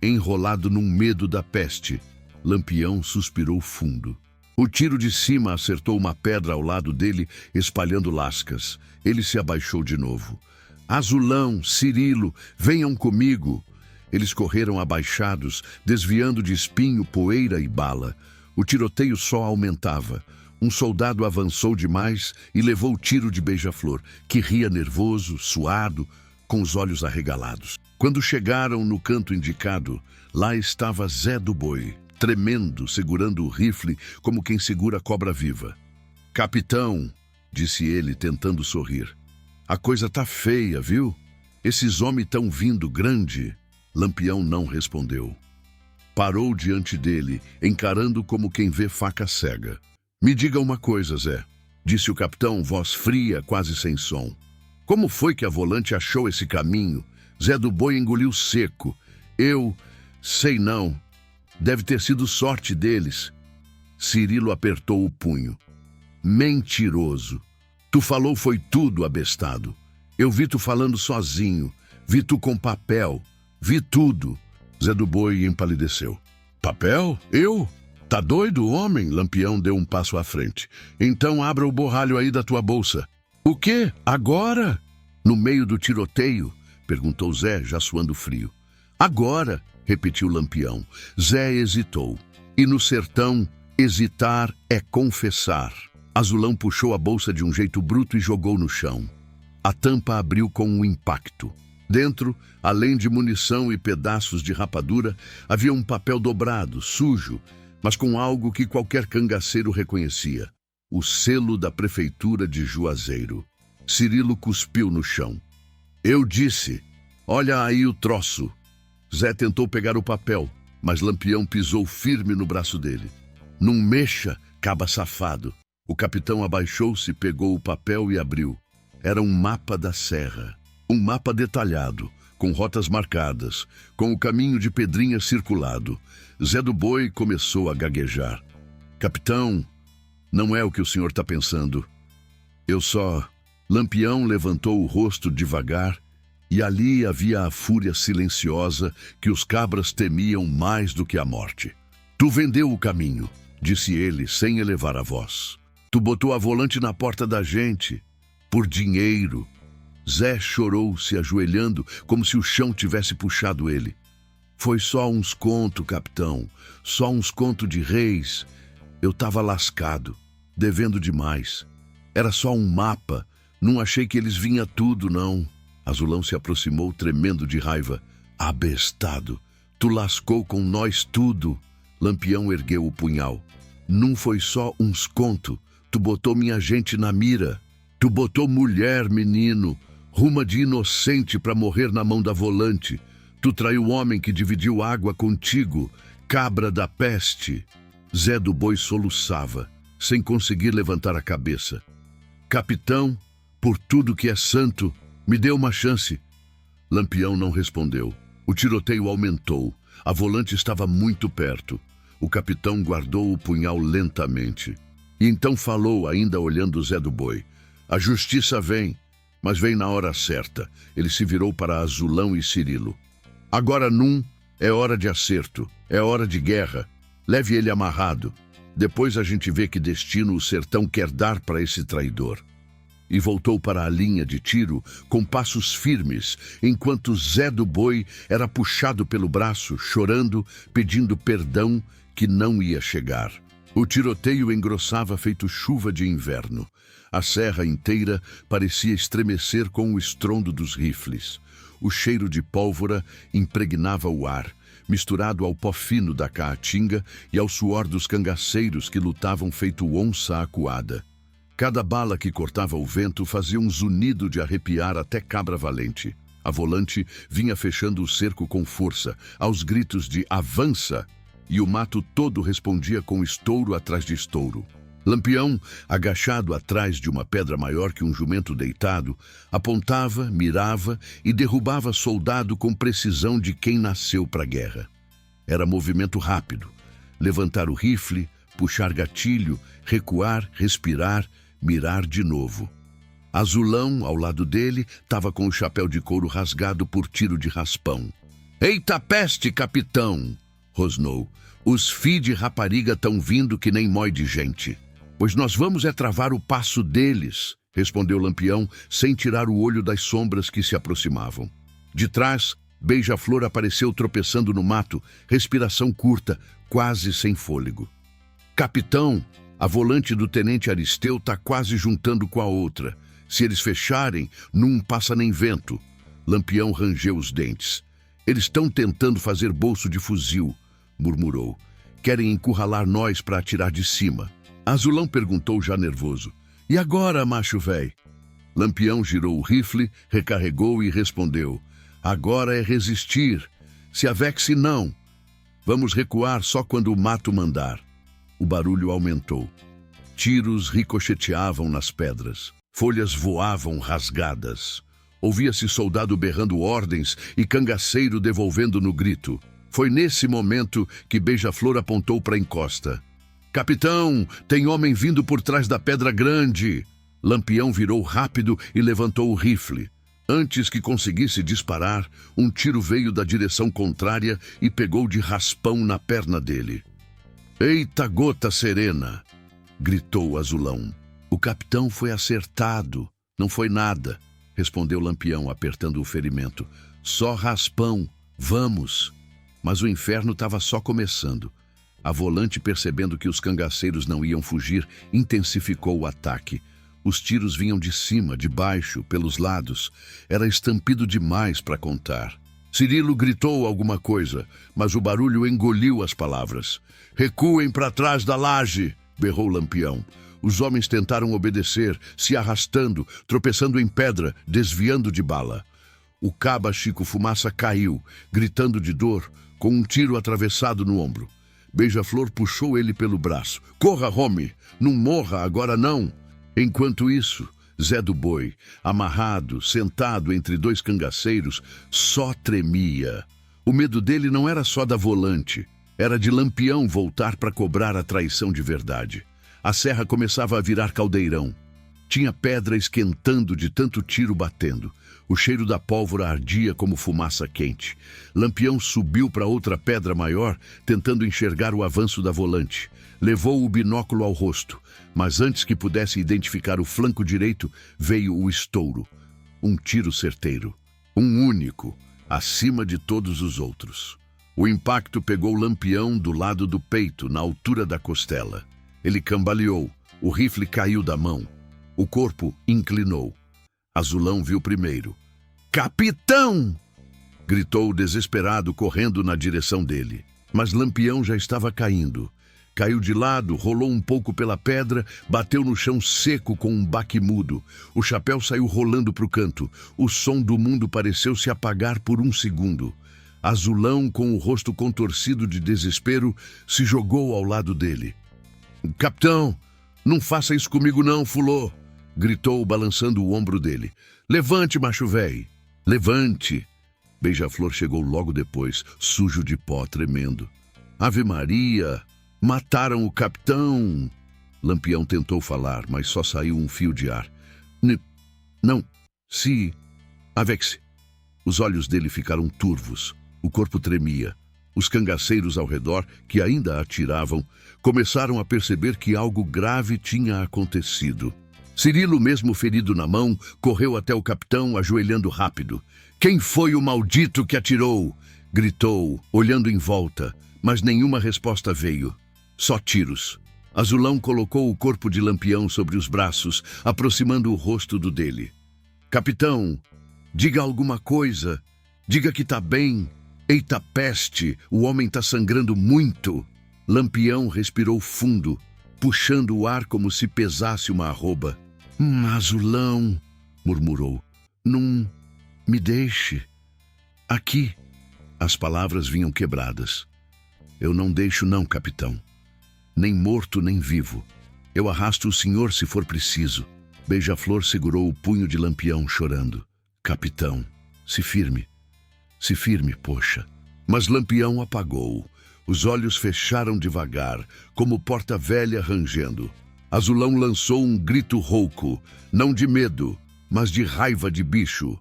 enrolado num medo da peste." Lampião suspirou fundo. O tiro de cima acertou uma pedra ao lado dele, espalhando lascas. Ele se abaixou de novo. "Azulão, Cirilo, venham comigo." Eles correram abaixados, desviando de espinho, poeira e bala. O tiroteio só aumentava. Um soldado avançou demais e levou o tiro de Beija-Flor, que ria nervoso, suado, com os olhos arregalados. Quando chegaram no canto indicado, lá estava Zé do Boi, tremendo, segurando o rifle como quem segura cobra viva. "Capitão, disse ele, tentando sorrir. A coisa tá feia, viu? Esses homens tão vindo grande. Lampião não respondeu. Parou diante dele, encarando como quem vê faca cega. Me diga uma coisa, Zé, disse o capitão, voz fria, quase sem som. Como foi que a volante achou esse caminho? Zé do Boi engoliu seco. Eu... sei não. Deve ter sido sorte deles. Cirilo apertou o punho. Mentiroso. Tu falou foi tudo, abestado. Eu vi tu falando sozinho. Vi tu com papel. Vi tudo. Zé do Boi empalideceu. Papel? Eu? Tá doido, homem? Lampião deu um passo à frente. Então abra o borralho aí da tua bolsa. O quê? Agora? No meio do tiroteio? Perguntou Zé, já suando frio. Agora, repetiu Lampião. Zé hesitou. E no sertão, hesitar é confessar. Azulão puxou a bolsa de um jeito bruto e jogou no chão. A tampa abriu com um impacto. Dentro, além de munição e pedaços de rapadura, havia um papel dobrado, sujo, mas com algo que qualquer cangaceiro reconhecia. O selo da prefeitura de Juazeiro. Cirilo cuspiu no chão. Eu disse, olha aí o troço. Zé tentou pegar o papel, mas Lampião pisou firme no braço dele. Não mexa, caba safado. O capitão abaixou-se, pegou o papel e abriu. Era um mapa da serra. Um mapa detalhado, com rotas marcadas, com o caminho de pedrinha circulado. Zé do Boi começou a gaguejar. Capitão, não é o que o senhor está pensando. Eu só... Lampião levantou o rosto devagar e ali havia a fúria silenciosa que os cabras temiam mais do que a morte. Tu vendeu o caminho, disse ele sem elevar a voz. Tu botou a volante na porta da gente, por dinheiro. Zé chorou, se ajoelhando, como se o chão tivesse puxado ele. Foi só uns contos, capitão, só uns contos de reis. Eu tava lascado, devendo demais. Era só um mapa, não achei que eles vinham tudo, não. Azulão se aproximou, tremendo de raiva. Abestado, tu lascou com nós tudo. Lampião ergueu o punhal. Não foi só uns contos, tu botou minha gente na mira. Tu botou mulher, menino, ruma de inocente pra morrer na mão da volante. Tu traiu o homem que dividiu água contigo, cabra da peste. Zé do Boi soluçava, sem conseguir levantar a cabeça. Capitão, por tudo que é santo, me dê uma chance. Lampião não respondeu. O tiroteio aumentou. A volante estava muito perto. O capitão guardou o punhal lentamente. E então falou, ainda olhando Zé do Boi. A justiça vem, mas vem na hora certa. Ele se virou para Azulão e Cirilo. Agora é hora de acerto, é hora de guerra. Leve ele amarrado. Depois a gente vê que destino o sertão quer dar para esse traidor. E voltou para a linha de tiro com passos firmes, enquanto Zé do Boi era puxado pelo braço, chorando, pedindo perdão que não ia chegar. O tiroteio engrossava feito chuva de inverno. A serra inteira parecia estremecer com o estrondo dos rifles. O cheiro de pólvora impregnava o ar, misturado ao pó fino da caatinga e ao suor dos cangaceiros que lutavam feito onça acuada. Cada bala que cortava o vento fazia um zunido de arrepiar até cabra valente. A volante vinha fechando o cerco com força, aos gritos de avança, e o mato todo respondia com estouro atrás de estouro. Lampião, agachado atrás de uma pedra maior que um jumento deitado, apontava, mirava e derrubava soldado com precisão de quem nasceu para a guerra. Era movimento rápido. Levantar o rifle, puxar gatilho, recuar, respirar, mirar de novo. Azulão, ao lado dele, estava com o chapéu de couro rasgado por tiro de raspão. Eita peste, capitão! Rosnou. Os fi de rapariga tão vindo que nem mói de gente. Pois nós vamos é travar o passo deles, respondeu Lampião, sem tirar o olho das sombras que se aproximavam. De trás, Beija-Flor apareceu tropeçando no mato, respiração curta, quase sem fôlego. Capitão, a volante do tenente Aristeu tá quase juntando com a outra. Se eles fecharem, não passa nem vento. Lampião rangeu os dentes. Eles estão tentando fazer bolso de fuzil, murmurou. Querem encurralar nós para atirar de cima. Azulão perguntou já nervoso. E agora, macho véi? Lampião girou o rifle, recarregou e respondeu. Agora é resistir. Se avexe não. Vamos recuar só quando o mato mandar. O barulho aumentou. Tiros ricocheteavam nas pedras. Folhas voavam rasgadas. Ouvia-se soldado berrando ordens e cangaceiro devolvendo no grito. Foi nesse momento que Beija-Flor apontou para a encosta. Capitão, tem homem vindo por trás da pedra grande. Lampião virou rápido e levantou o rifle. Antes que conseguisse disparar, um tiro veio da direção contrária e pegou de raspão na perna dele. Eita gota serena! Gritou o Azulão. O capitão foi acertado. Não foi nada, respondeu Lampião, apertando o ferimento. Só raspão. Vamos. Mas o inferno estava só começando. A volante, percebendo que os cangaceiros não iam fugir, intensificou o ataque. Os tiros vinham de cima, de baixo, pelos lados. Era estampido demais para contar. Cirilo gritou alguma coisa, mas o barulho engoliu as palavras. Recuem para trás da laje, berrou Lampião. Os homens tentaram obedecer, se arrastando, tropeçando em pedra, desviando de bala. O caba Chico Fumaça caiu, gritando de dor, com um tiro atravessado no ombro. Beija-Flor puxou ele pelo braço. Corra, Rome! Não morra, agora não! Enquanto isso, Zé do Boi, amarrado, sentado entre dois cangaceiros, só tremia. O medo dele não era só da volante, era de Lampião voltar para cobrar a traição de verdade. A serra começava a virar caldeirão. Tinha pedra esquentando de tanto tiro batendo. O cheiro da pólvora ardia como fumaça quente. Lampião subiu para outra pedra maior, tentando enxergar o avanço da volante. Levou o binóculo ao rosto, mas antes que pudesse identificar o flanco direito, veio o estouro. Um tiro certeiro. Um único, acima de todos os outros. O impacto pegou Lampião do lado do peito, na altura da costela. Ele cambaleou. O rifle caiu da mão. O corpo inclinou. Azulão viu primeiro. Capitão! Gritou desesperado, correndo na direção dele. Mas Lampião já estava caindo. Caiu de lado, rolou um pouco pela pedra, bateu no chão seco com um baque mudo. O chapéu saiu rolando para o canto. O som do mundo pareceu se apagar por um segundo. Azulão, com o rosto contorcido de desespero, se jogou ao lado dele. Capitão, não faça isso comigo não, fulô! Gritou, balançando o ombro dele. Levante, macho véi! Levante! Beija-Flor chegou logo depois, sujo de pó, tremendo. Ave Maria! Mataram o capitão! Lampião tentou falar, mas só saiu um fio de ar. Não, se... Avexe. Os olhos dele ficaram turvos. O corpo tremia. Os cangaceiros ao redor, que ainda atiravam, começaram a perceber que algo grave tinha acontecido. Cirilo, mesmo ferido na mão, correu até o capitão, ajoelhando rápido. Quem foi o maldito que atirou? Gritou, olhando em volta, mas nenhuma resposta veio. Só tiros. Azulão colocou o corpo de Lampião sobre os braços, aproximando o rosto do dele. Capitão, diga alguma coisa. Diga que tá bem. Eita peste, o homem tá sangrando muito. Lampião respirou fundo, puxando o ar como se pesasse uma arroba. Azulão, murmurou. Não me deixe. Aqui. As palavras vinham quebradas. Eu não deixo não, capitão. Nem morto, nem vivo. Eu arrasto o senhor se for preciso. Beija-Flor segurou o punho de Lampião, chorando. Capitão, se firme. Se firme, poxa. Mas Lampião apagou. Os olhos fecharam devagar, como porta velha rangendo. Azulão lançou um grito rouco, não de medo, mas de raiva de bicho.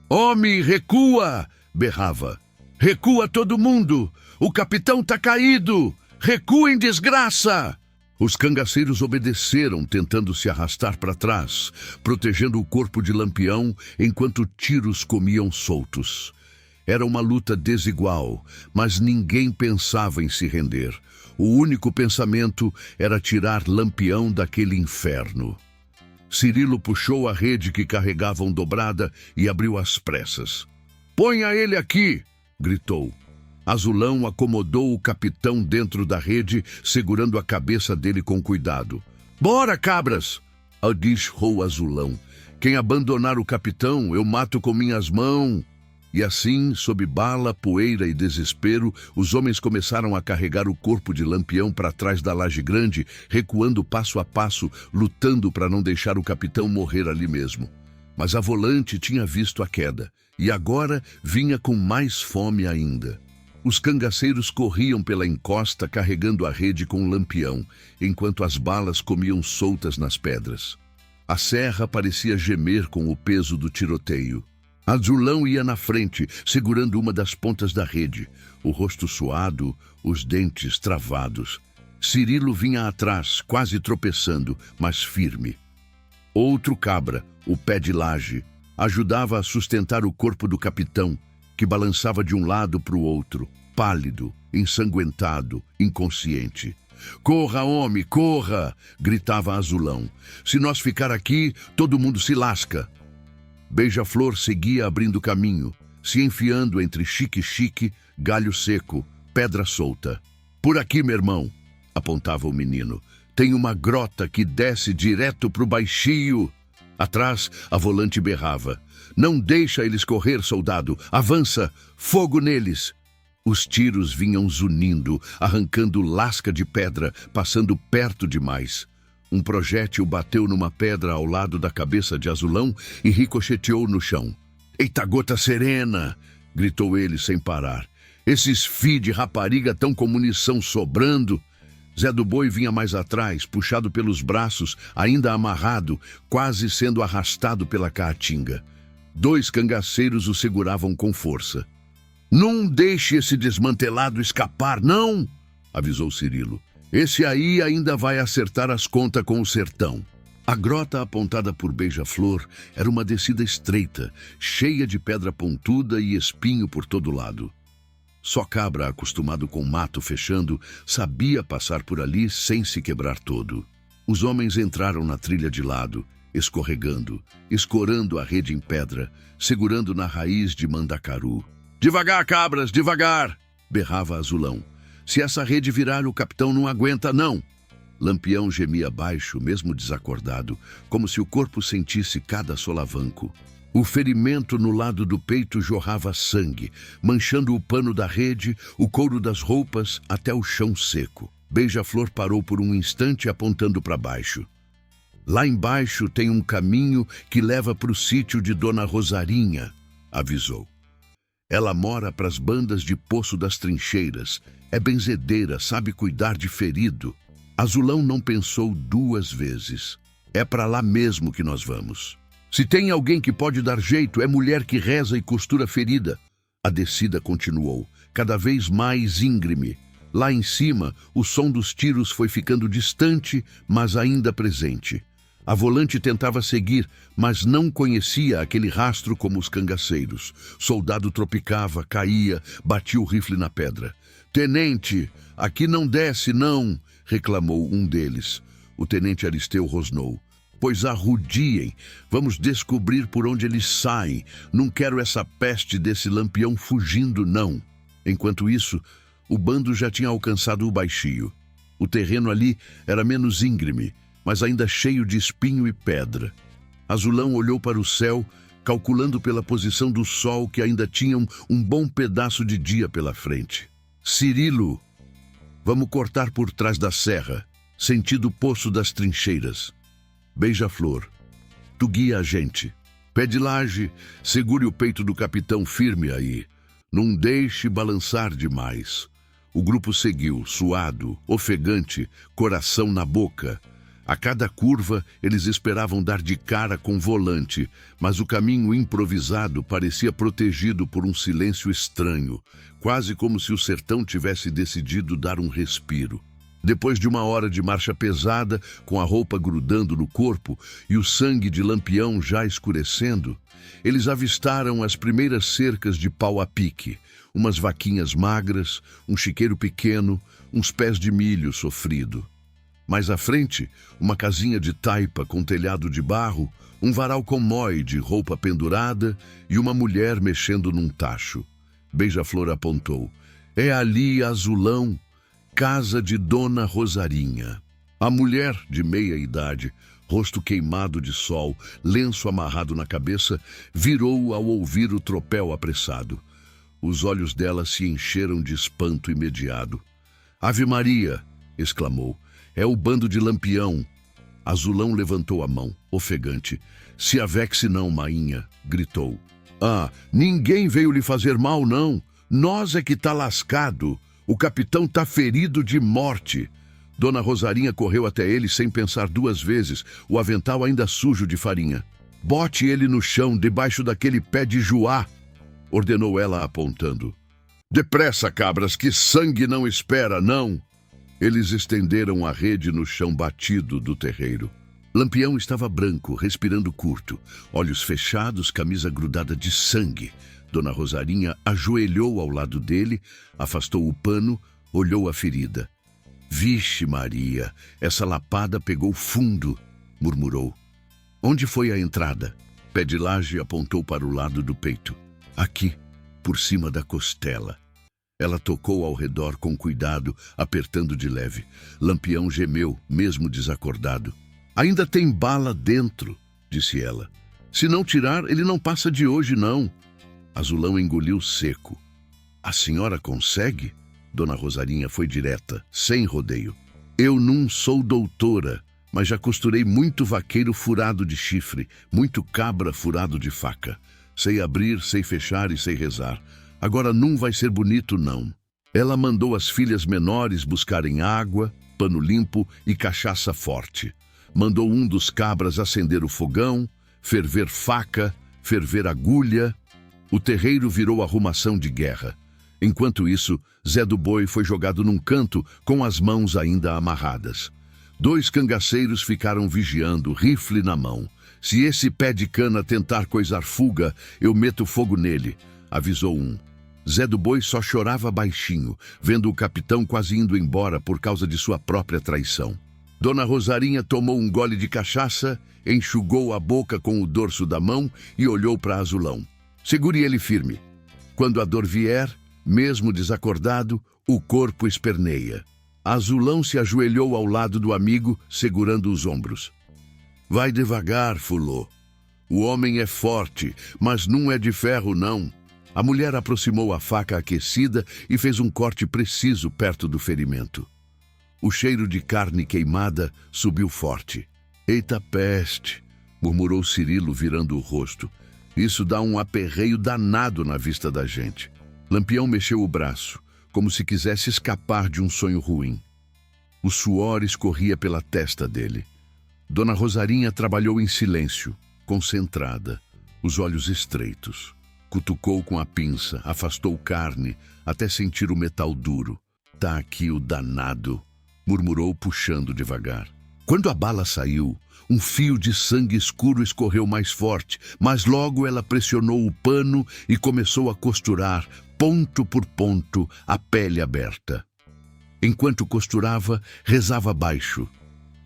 Homem, recua! Berrava. Recua todo mundo! O capitão tá caído! Recuem, desgraça! Os cangaceiros obedeceram, tentando se arrastar para trás, protegendo o corpo de Lampião enquanto tiros comiam soltos. Era uma luta desigual, mas ninguém pensava em se render. O único pensamento era tirar Lampião daquele inferno. Cirilo puxou a rede que carregavam dobrada e abriu às pressas. Ponha ele aqui! Gritou. Azulão acomodou o capitão dentro da rede, segurando a cabeça dele com cuidado. Bora, cabras! Adisrou Azulão. Quem abandonar o capitão, eu mato com minhas mãos. E assim, sob bala, poeira e desespero, os homens começaram a carregar o corpo de Lampião para trás da laje grande, recuando passo a passo, lutando para não deixar o capitão morrer ali mesmo. Mas a volante tinha visto a queda, e agora vinha com mais fome ainda. Os cangaceiros corriam pela encosta carregando a rede com Lampião, enquanto as balas comiam soltas nas pedras. A serra parecia gemer com o peso do tiroteio. Azulão ia na frente, segurando uma das pontas da rede, o rosto suado, os dentes travados. Cirilo vinha atrás, quase tropeçando, mas firme. Outro cabra, o pé de laje, ajudava a sustentar o corpo do capitão, que balançava de um lado para o outro, pálido, ensanguentado, inconsciente. "Corra, homem, corra!" gritava Azulão. "Se nós ficar aqui, todo mundo se lasca." Beija-Flor seguia abrindo caminho, se enfiando entre chique-chique, galho seco, pedra solta. "Por aqui, meu irmão," apontava o menino. "Tem uma grota que desce direto pro baixio." Atrás, a volante berrava. "Não deixa eles correr, soldado! Avança! Fogo neles!" Os tiros vinham zunindo, arrancando lasca de pedra, passando perto demais. Um projétil bateu numa pedra ao lado da cabeça de Azulão e ricocheteou no chão. "Eita gota serena!" gritou ele sem parar. "Esses fi de rapariga tão com munição sobrando." Zé do Boi vinha mais atrás, puxado pelos braços, ainda amarrado, quase sendo arrastado pela caatinga. 2 cangaceiros o seguravam com força. "Não deixe esse desmantelado escapar, não!" avisou Cirilo. "Esse aí ainda vai acertar as contas com o sertão." A grota apontada por Beija-Flor era uma descida estreita, cheia de pedra pontuda e espinho por todo lado. Só cabra acostumado com mato fechando sabia passar por ali sem se quebrar todo. Os homens entraram na trilha de lado, escorregando, escorando a rede em pedra, segurando na raiz de mandacaru. "Devagar, cabras, devagar!" berrava Azulão. "Se essa rede virar, o capitão não aguenta, não." Lampião gemia baixo, mesmo desacordado, como se o corpo sentisse cada solavanco. O ferimento no lado do peito jorrava sangue, manchando o pano da rede, o couro das roupas, até o chão seco. Beija-Flor parou por um instante apontando para baixo. "Lá embaixo tem um caminho que leva para o sítio de Dona Rosarinha", avisou. "Ela mora para as bandas de Poço das Trincheiras. É benzedeira, sabe cuidar de ferido." Azulão não pensou 2 vezes. "É para lá mesmo que nós vamos. Se tem alguém que pode dar jeito, é mulher que reza e costura ferida." A descida continuou, cada vez mais íngreme. Lá em cima, o som dos tiros foi ficando distante, mas ainda presente. A volante tentava seguir, mas não conhecia aquele rastro como os cangaceiros. Soldado tropicava, caía, batia o rifle na pedra. "Tenente, aqui não desce, não!" reclamou um deles. O tenente Aristeu rosnou. "Pois arrudiem, vamos descobrir por onde eles saem. Não quero essa peste desse Lampião fugindo, não." Enquanto isso, o bando já tinha alcançado o baixio. O terreno ali era menos íngreme, mas ainda cheio de espinho e pedra. Azulão olhou para o céu, calculando pela posição do sol que ainda tinham um bom pedaço de dia pela frente. "Cirilo, vamos cortar por trás da serra, sentido Poço das Trincheiras. Beija-Flor, tu guia a gente. Pé de laje, segure o peito do capitão firme aí. Não deixe balançar demais." O grupo seguiu, suado, ofegante, coração na boca. A cada curva, eles esperavam dar de cara com o volante, mas o caminho improvisado parecia protegido por um silêncio estranho, quase como se o sertão tivesse decidido dar um respiro. Depois de 1 hora de marcha pesada, com a roupa grudando no corpo e o sangue de Lampião já escurecendo, eles avistaram as primeiras cercas de pau a pique, umas vaquinhas magras, um chiqueiro pequeno, uns pés de milho sofrido. Mais à frente, uma casinha de taipa com telhado de barro, um varal com mói de roupa pendurada e uma mulher mexendo num tacho. Beija-Flor apontou. "É ali, Azulão, casa de Dona Rosarinha." A mulher, de meia idade, rosto queimado de sol, lenço amarrado na cabeça, virou ao ouvir o tropel apressado. Os olhos dela se encheram de espanto imediato. "Ave Maria!" exclamou. "É o bando de Lampião." Azulão levantou a mão, ofegante. "Se avexe não, mainha!" gritou. "Ah, ninguém veio lhe fazer mal, não. Nós é que tá lascado. O capitão tá ferido de morte." Dona Rosarinha correu até ele sem pensar duas vezes, o avental ainda sujo de farinha. "Bote ele no chão, debaixo daquele pé de juá!" ordenou ela apontando. "Depressa, cabras, que sangue não espera, não!" Eles estenderam a rede no chão batido do terreiro. Lampião estava branco, respirando curto, olhos fechados, camisa grudada de sangue. Dona Rosarinha ajoelhou ao lado dele, afastou o pano, olhou a ferida. "Vixe Maria, essa lapada pegou fundo", murmurou. "Onde foi a entrada?" Pé de Laje apontou para o lado do peito. "Aqui, por cima da costela." Ela tocou ao redor com cuidado, apertando de leve. Lampião gemeu, mesmo desacordado. "Ainda tem bala dentro", disse ela. "Se não tirar, ele não passa de hoje, não." Azulão engoliu seco. "A senhora consegue?" Dona Rosarinha foi direta, sem rodeio. "Eu não sou doutora, mas já costurei muito vaqueiro furado de chifre, muito cabra furado de faca. Sei abrir, sei fechar e sei rezar. Agora não vai ser bonito, não." Ela mandou as filhas menores buscarem água, pano limpo e cachaça forte. Mandou um dos cabras acender o fogão, ferver faca, ferver agulha. O terreiro virou arrumação de guerra. Enquanto isso, Zé do Boi foi jogado num canto com as mãos ainda amarradas. 2 cangaceiros ficaram vigiando, rifle na mão. "Se esse pé de cana tentar coisar fuga, eu meto fogo nele", avisou um. Zé do Boi só chorava baixinho, vendo o capitão quase indo embora por causa de sua própria traição. Dona Rosarinha tomou um gole de cachaça, enxugou a boca com o dorso da mão e olhou para Azulão. "Segure ele firme. Quando a dor vier, mesmo desacordado, o corpo esperneia." Azulão se ajoelhou ao lado do amigo, segurando os ombros. "Vai devagar, fulô. O homem é forte, mas não é de ferro, não." A mulher aproximou a faca aquecida e fez um corte preciso perto do ferimento. O cheiro de carne queimada subiu forte. "Eita peste!" murmurou Cirilo, virando o rosto. "Isso dá um aperreio danado na vista da gente." Lampião mexeu o braço, como se quisesse escapar de um sonho ruim. O suor escorria pela testa dele. Dona Rosarinha trabalhou em silêncio, concentrada, os olhos estreitos. Cutucou com a pinça, afastou carne, até sentir o metal duro. "Tá aqui o danado", murmurou, puxando devagar. Quando a bala saiu, um fio de sangue escuro escorreu mais forte, mas logo ela pressionou o pano e começou a costurar, ponto por ponto, a pele aberta. Enquanto costurava, rezava baixo.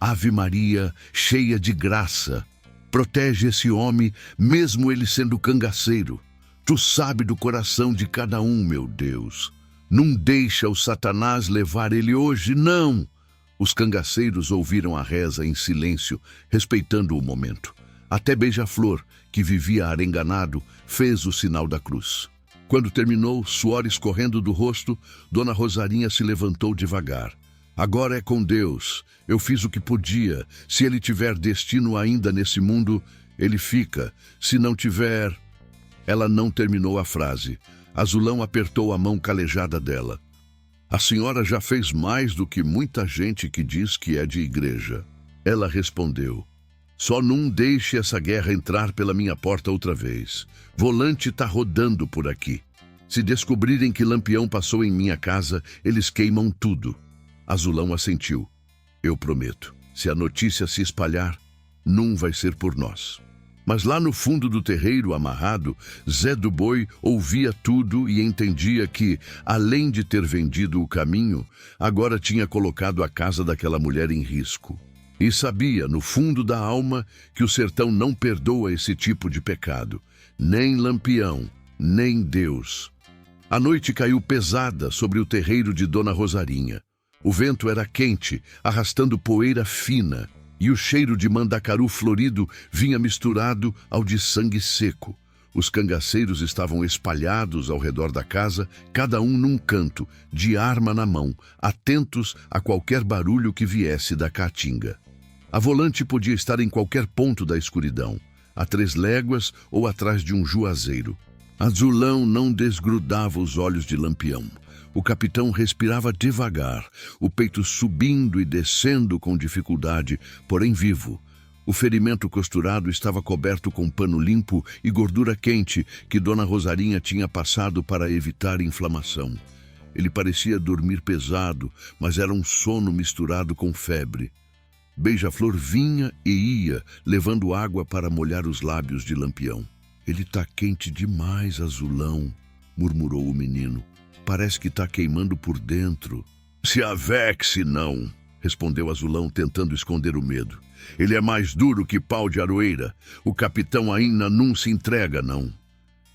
"Ave Maria, cheia de graça, protege esse homem, mesmo ele sendo cangaceiro. Tu sabe do coração de cada um, meu Deus. Não deixa o Satanás levar ele hoje, não." Os cangaceiros ouviram a reza em silêncio, respeitando o momento. Até Beija-Flor, que vivia arenganado, fez o sinal da cruz. Quando terminou, suor escorrendo do rosto, Dona Rosarinha se levantou devagar. "Agora é com Deus. Eu fiz o que podia. Se ele tiver destino ainda nesse mundo, ele fica. Se não tiver..." Ela não terminou a frase. Azulão apertou a mão calejada dela. "A senhora já fez mais do que muita gente que diz que é de igreja." Ela respondeu: "Só não deixe essa guerra entrar pela minha porta outra vez. Volante tá rodando por aqui. Se descobrirem que Lampião passou em minha casa, eles queimam tudo." Azulão assentiu. "Eu prometo. Se a notícia se espalhar, não vai ser por nós." Mas lá no fundo do terreiro, amarrado, Zé do Boi ouvia tudo e entendia que, além de ter vendido o caminho, agora tinha colocado a casa daquela mulher em risco. E sabia, no fundo da alma, que o sertão não perdoa esse tipo de pecado. Nem Lampião, nem Deus. A noite caiu pesada sobre o terreiro de Dona Rosarinha. O vento era quente, arrastando poeira fina. e o cheiro de mandacaru florido vinha misturado ao de sangue seco. Os cangaceiros estavam espalhados ao redor da casa, cada um num canto, de arma na mão, atentos a qualquer barulho que viesse da caatinga. A volante podia estar em qualquer ponto da escuridão, a 3 léguas ou atrás de um juazeiro. Azulão não desgrudava os olhos de Lampião. O capitão respirava devagar, o peito subindo e descendo com dificuldade, porém vivo. O ferimento costurado estava coberto com pano limpo e gordura quente que Dona Rosarinha tinha passado para evitar inflamação. Ele parecia dormir pesado, mas era um sono misturado com febre. Beija-Flor vinha e ia, levando água para molhar os lábios de Lampião. "Ele tá quente demais, Azulão", murmurou o menino. "Parece que tá queimando por dentro." "Se avexe, não", respondeu Azulão, tentando esconder o medo. "Ele é mais duro que pau de aroeira. O capitão ainda não se entrega, não."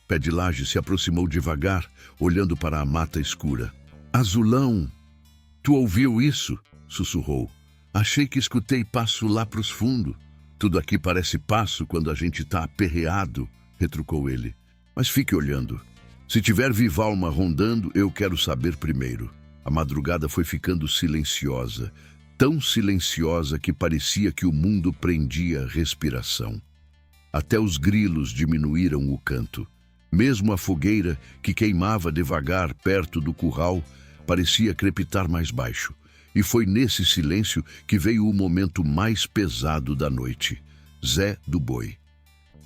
Pé de Laje se aproximou devagar, olhando para a mata escura. "Azulão, tu ouviu isso?" sussurrou. "Achei que escutei passo lá pros fundos." "Tudo aqui parece passo quando a gente tá aperreado", retrucou ele. "Mas fique olhando. Se tiver viva alma rondando, eu quero saber primeiro." A madrugada foi ficando silenciosa, tão silenciosa que parecia que o mundo prendia respiração. Até os grilos diminuíram o canto. Mesmo a fogueira, que queimava devagar perto do curral, parecia crepitar mais baixo. E foi nesse silêncio que veio o momento mais pesado da noite. Zé do Boi.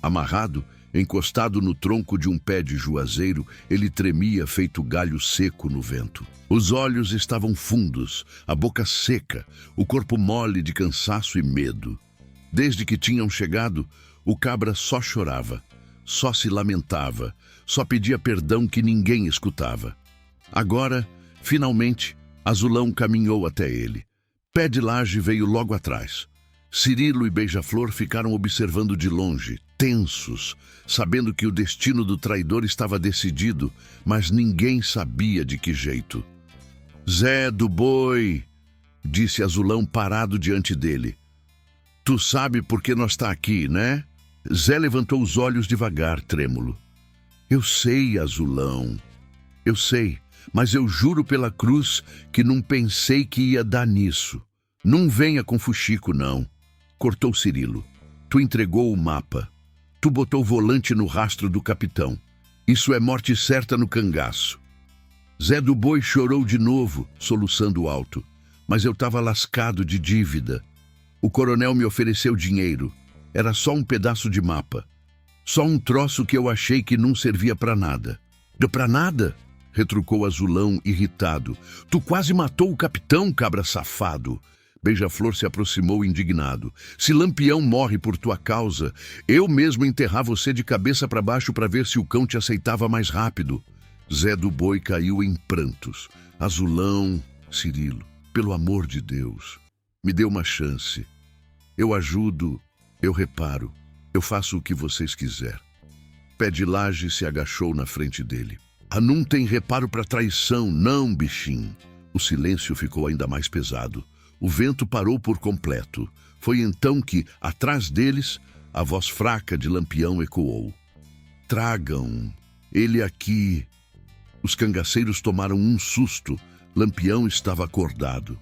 Amarrado, encostado no tronco de um pé de juazeiro, ele tremia feito galho seco no vento. Os olhos estavam fundos, a boca seca, o corpo mole de cansaço e medo. Desde que tinham chegado, o cabra só chorava, só se lamentava, só pedia perdão que ninguém escutava. Agora, finalmente, Azulão caminhou até ele. Pé de Laje veio logo atrás. Cirilo e Beija-Flor ficaram observando de longe, tensos, sabendo que o destino do traidor estava decidido, mas ninguém sabia de que jeito. "Zé do Boi", disse Azulão parado diante dele. "Tu sabe por que nós tá aqui, né?" Zé levantou os olhos devagar, trêmulo. "Eu sei, Azulão, eu sei, mas eu juro pela cruz que não pensei que ia dar nisso. Não venha com fuxico, não", cortou Cirilo. "Tu entregou o mapa. Tu botou o volante no rastro do capitão. Isso é morte certa no cangaço." Zé do Boi chorou de novo, soluçando alto. "Mas eu estava lascado de dívida. O coronel me ofereceu dinheiro. Era só um pedaço de mapa. Só um troço que eu achei que não servia para nada." "Pra nada?" retrucou Azulão, irritado. "Tu quase matou o capitão, cabra safado." Beija-Flor se aproximou indignado. "Se Lampião morre por tua causa, eu mesmo enterrar você de cabeça para baixo para ver se o cão te aceitava mais rápido." Zé do Boi caiu em prantos. "Azulão, Cirilo, pelo amor de Deus, me dê uma chance. Eu ajudo, eu reparo, eu faço o que vocês quiser." Pé de Laje se agachou na frente dele. "Ah, não tem reparo para traição, não, bichinho." O silêncio ficou ainda mais pesado. O vento parou por completo. Foi então que, atrás deles, a voz fraca de Lampião ecoou. "Tragam ele aqui." Os cangaceiros tomaram um susto. Lampião estava acordado.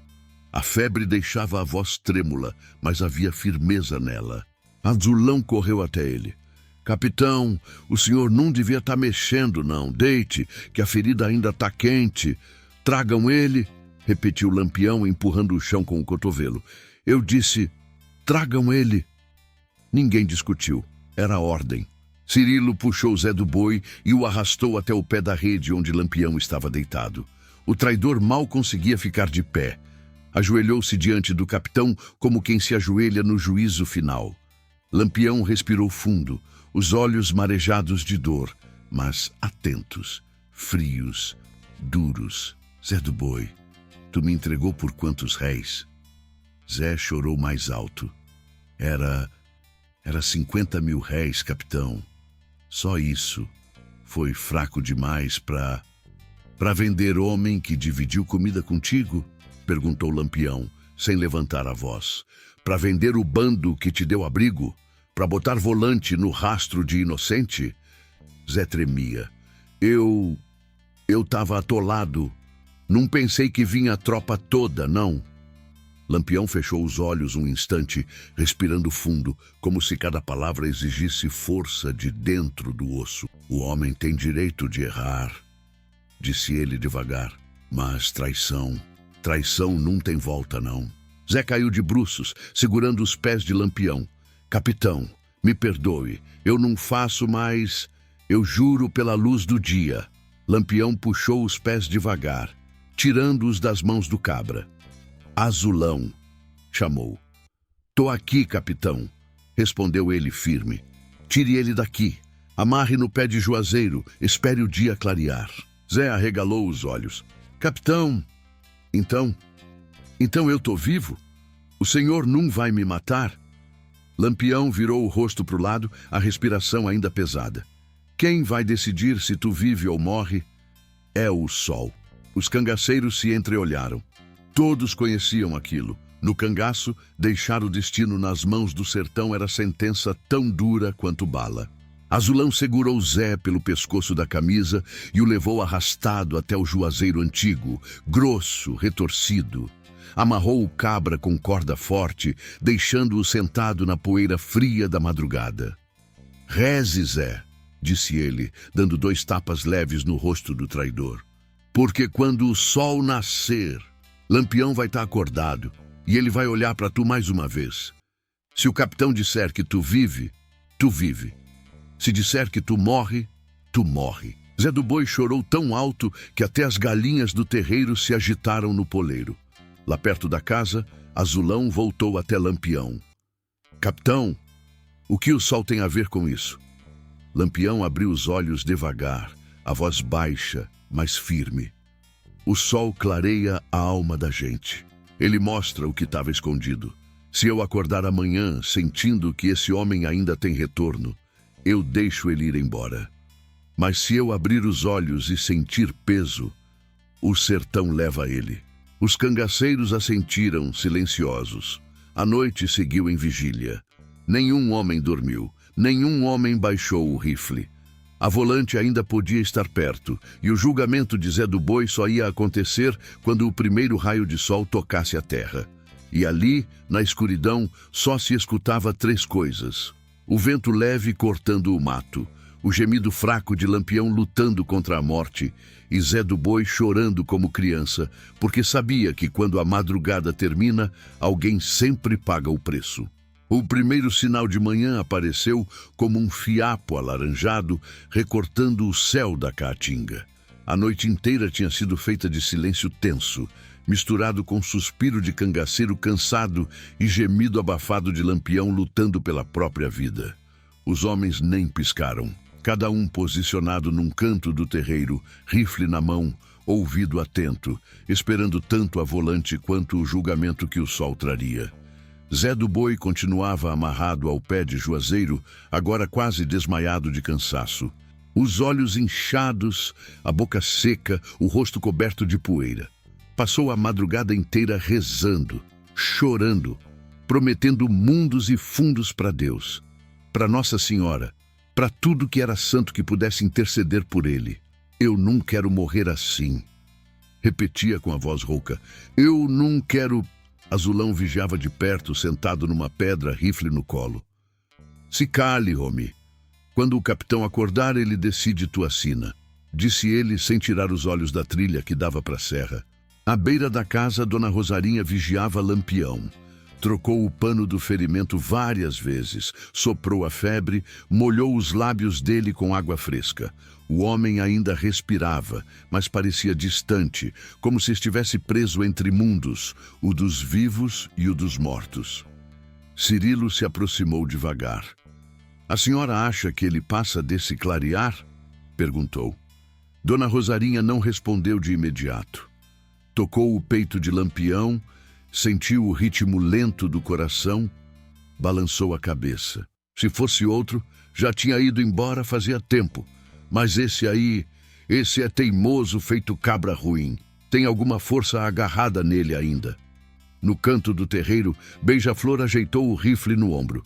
A febre deixava a voz trêmula, mas havia firmeza nela. Azulão correu até ele. "Capitão, o senhor não devia estar mexendo, não. Deite, que a ferida ainda está quente. Tragam ele", repetiu Lampião, empurrando o chão com o cotovelo. "Eu disse, tragam ele." Ninguém discutiu. Era ordem. Cirilo puxou Zé do Boi e o arrastou até o pé da rede onde Lampião estava deitado. O traidor mal conseguia ficar de pé. Ajoelhou-se diante do capitão como quem se ajoelha no juízo final. Lampião respirou fundo, os olhos marejados de dor, mas atentos, frios, duros. "Zé do Boi, tu me entregou por quantos réis?" Zé chorou mais alto. Era 50.000 réis, capitão. Só isso. Foi fraco demais para vender homem que dividiu comida contigo?" perguntou Lampião, sem levantar a voz. Para vender o bando que te deu abrigo? Para botar volante no rastro de inocente? Zé tremia. Eu tava atolado. Não pensei que vinha a tropa toda, não. Lampião fechou os olhos um instante, respirando fundo, como se cada palavra exigisse força de dentro do osso. O homem tem direito de errar, disse ele devagar. Mas traição não tem volta, não. Zé caiu de bruços, segurando os pés de Lampião. Capitão, me perdoe, eu não faço mais, eu juro pela luz do dia. Lampião puxou os pés devagar, tirando-os das mãos do cabra. Azulão, chamou. Tô aqui, capitão, respondeu ele firme. Tire ele daqui, amarre no pé de Juazeiro, espere o dia clarear. Zé arregalou os olhos. Capitão, então eu tô vivo? O senhor não vai me matar? Lampião virou o rosto para o lado, a respiração ainda pesada. Quem vai decidir se tu vive ou morre? É o sol. Os cangaceiros se entreolharam. Todos conheciam aquilo. No cangaço, deixar o destino nas mãos do sertão era sentença tão dura quanto bala. Azulão segurou Zé pelo pescoço da camisa e o levou arrastado até o juazeiro antigo, grosso, retorcido. Amarrou o cabra com corda forte, deixando-o sentado na poeira fria da madrugada. Reze, Zé, disse ele, dando 2 tapas leves no rosto do traidor. Porque quando o sol nascer, Lampião vai estar acordado e ele vai olhar para tu mais uma vez. Se o capitão disser que tu vive, tu vive. Se disser que tu morre, tu morre. Zé do Boi chorou tão alto que até as galinhas do terreiro se agitaram no poleiro. Lá perto da casa, Azulão voltou até Lampião. Capitão, o que o sol tem a ver com isso? Lampião abriu os olhos devagar, a voz baixa, mas firme. O sol clareia a alma da gente. Ele mostra o que estava escondido. Se eu acordar amanhã sentindo que esse homem ainda tem retorno, eu deixo ele ir embora. Mas se eu abrir os olhos e sentir peso, o sertão leva ele. Os cangaceiros assentiram, silenciosos. A noite seguiu em vigília. Nenhum homem dormiu, nenhum homem baixou o rifle. A volante ainda podia estar perto, e o julgamento de Zé do Boi só ia acontecer quando o primeiro raio de sol tocasse a terra. E ali, na escuridão, só se escutava 3 coisas. O vento leve cortando o mato, o gemido fraco de Lampião lutando contra a morte e Zé do Boi chorando como criança, porque sabia que quando a madrugada termina, alguém sempre paga o preço. O primeiro sinal de manhã apareceu como um fiapo alaranjado recortando o céu da caatinga. A noite inteira tinha sido feita de silêncio tenso, misturado com suspiro de cangaceiro cansado e gemido abafado de Lampião lutando pela própria vida. Os homens nem piscaram, cada um posicionado num canto do terreiro, rifle na mão, ouvido atento, esperando tanto a volante quanto o julgamento que o sol traria. Zé do Boi continuava amarrado ao pé de Juazeiro, agora quase desmaiado de cansaço. Os olhos inchados, a boca seca, o rosto coberto de poeira. Passou a madrugada inteira rezando, chorando, prometendo mundos e fundos para Deus, para Nossa Senhora, para tudo que era santo que pudesse interceder por ele. Eu não quero morrer assim. Repetia com a voz rouca. Eu não quero... Azulão vigiava de perto, sentado numa pedra, rifle no colo. Se cale, homem. Quando o capitão acordar, ele decide tua sina, disse ele sem tirar os olhos da trilha que dava para a serra. À beira da casa, Dona Rosarinha vigiava Lampião. Trocou o pano do ferimento várias vezes, soprou a febre, molhou os lábios dele com água fresca. O homem ainda respirava, mas parecia distante, como se estivesse preso entre mundos, o dos vivos e o dos mortos. Cirilo se aproximou devagar. A senhora acha que ele passa desse clarear? Perguntou. Dona Rosarinha não respondeu de imediato. Tocou o peito de Lampião, sentiu o ritmo lento do coração, balançou a cabeça. Se fosse outro, já tinha ido embora fazia tempo. Mas esse é teimoso feito cabra ruim. Tem alguma força agarrada nele ainda. No canto do terreiro, Beija-Flor ajeitou o rifle no ombro.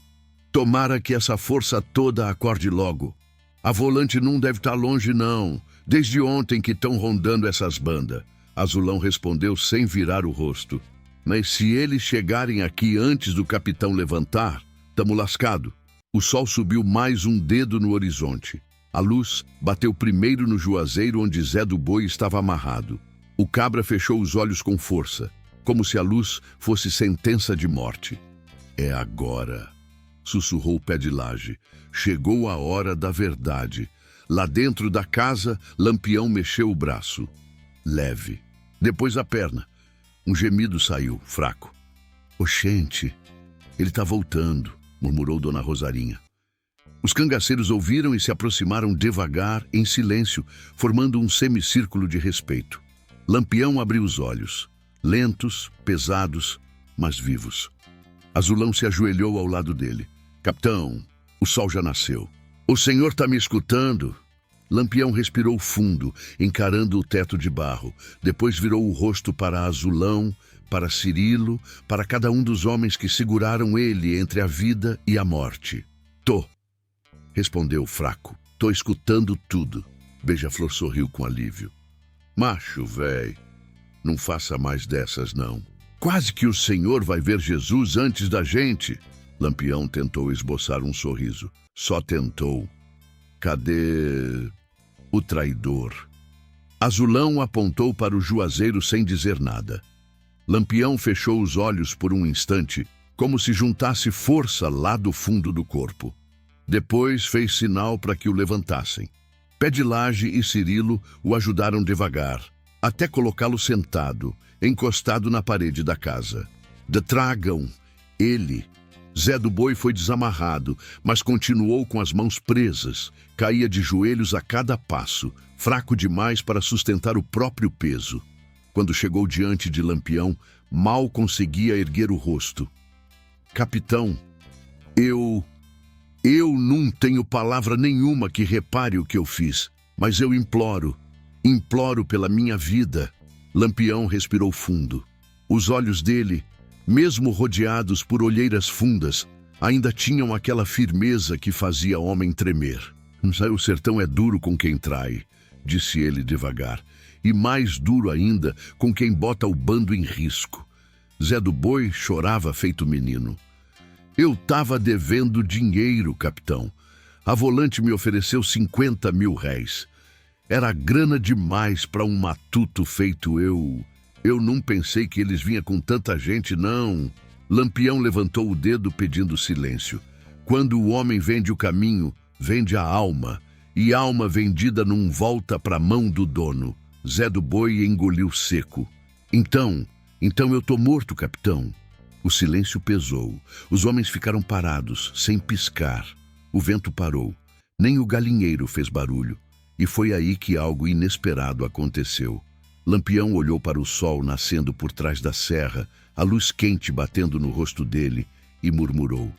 Tomara que essa força toda acorde logo. A Volante não deve estar longe, não. Desde ontem que estão rondando essas bandas. Azulão respondeu sem virar o rosto. Mas se eles chegarem aqui antes do capitão levantar, tamo lascado. O sol subiu mais um dedo no horizonte. A luz bateu primeiro no juazeiro onde Zé do Boi estava amarrado. O cabra fechou os olhos com força, como se a luz fosse sentença de morte. É agora, sussurrou o Pé de Laje. Chegou a hora da verdade. Lá dentro da casa, Lampião mexeu o braço. Leve. Depois a perna. Um gemido saiu, fraco. Oxente, ele tá voltando, murmurou Dona Rosarinha. Os cangaceiros ouviram e se aproximaram devagar, em silêncio, formando um semicírculo de respeito. Lampião abriu os olhos, lentos, pesados, mas vivos. Azulão se ajoelhou ao lado dele. Capitão, o sol já nasceu. O senhor tá me escutando? Lampião respirou fundo, encarando o teto de barro. Depois virou o rosto para Azulão, para Cirilo, para cada um dos homens que seguraram ele entre a vida e a morte. Tô, respondeu fraco. Tô escutando tudo. Beija-Flor sorriu com alívio. Macho, véi, não faça mais dessas, não. Quase que o senhor vai ver Jesus antes da gente. Lampião tentou esboçar um sorriso. Só tentou. Cadê o traidor? Azulão apontou para o juazeiro sem dizer nada. Lampião fechou os olhos por um instante, como se juntasse força lá do fundo do corpo. Depois fez sinal para que o levantassem. Pé de Laje e Cirilo o ajudaram devagar, até colocá-lo sentado, encostado na parede da casa. Tragam ele. Zé do Boi foi desamarrado, mas continuou com as mãos presas. Caía de joelhos a cada passo, fraco demais para sustentar o próprio peso. Quando chegou diante de Lampião, mal conseguia erguer o rosto. Capitão, eu não tenho palavra nenhuma que repare o que eu fiz, mas eu imploro pela minha vida. Lampião respirou fundo. Os olhos dele, mesmo rodeados por olheiras fundas, ainda tinham aquela firmeza que fazia homem tremer. O sertão é duro com quem trai, disse ele devagar, e mais duro ainda com quem bota o bando em risco. Zé do Boi chorava feito menino. Eu tava devendo dinheiro, capitão. A Volante me ofereceu 50 mil réis. Era grana demais para um matuto feito eu. Eu não pensei que eles vinham com tanta gente, não. Lampião levantou o dedo pedindo silêncio. Quando o homem vende o caminho, vende a alma. E alma vendida não volta para a mão do dono. Zé do Boi engoliu seco. Então eu tô morto, capitão. O silêncio pesou. Os homens ficaram parados, sem piscar. O vento parou. Nem o galinheiro fez barulho. E foi aí que algo inesperado aconteceu. Lampião olhou para o sol nascendo por trás da serra, a luz quente batendo no rosto dele, e murmurou.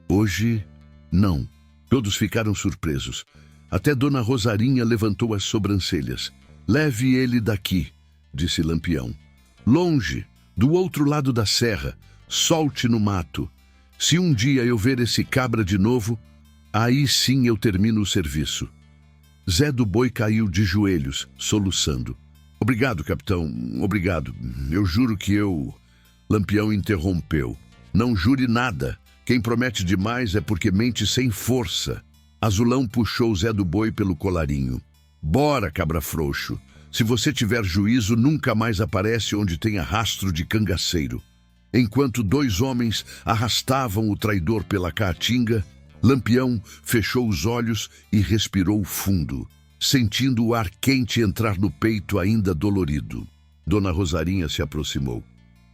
Hoje, não. Todos ficaram surpresos. Até Dona Rosarinha levantou as sobrancelhas. Leve ele daqui, disse Lampião. Longe, do outro lado da serra, solte no mato. Se um dia eu ver esse cabra de novo, aí sim eu termino o serviço. Zé do Boi caiu de joelhos, soluçando. Obrigado, capitão, obrigado. Eu juro que eu... Lampião interrompeu. Não jure nada. Quem promete demais é porque mente sem força. Azulão puxou Zé do Boi pelo colarinho. Bora, cabra frouxo. Se você tiver juízo, nunca mais aparece onde tenha rastro de cangaceiro. Enquanto dois homens arrastavam o traidor pela caatinga, Lampião fechou os olhos e respirou fundo, sentindo o ar quente entrar no peito ainda dolorido. Dona Rosarinha se aproximou.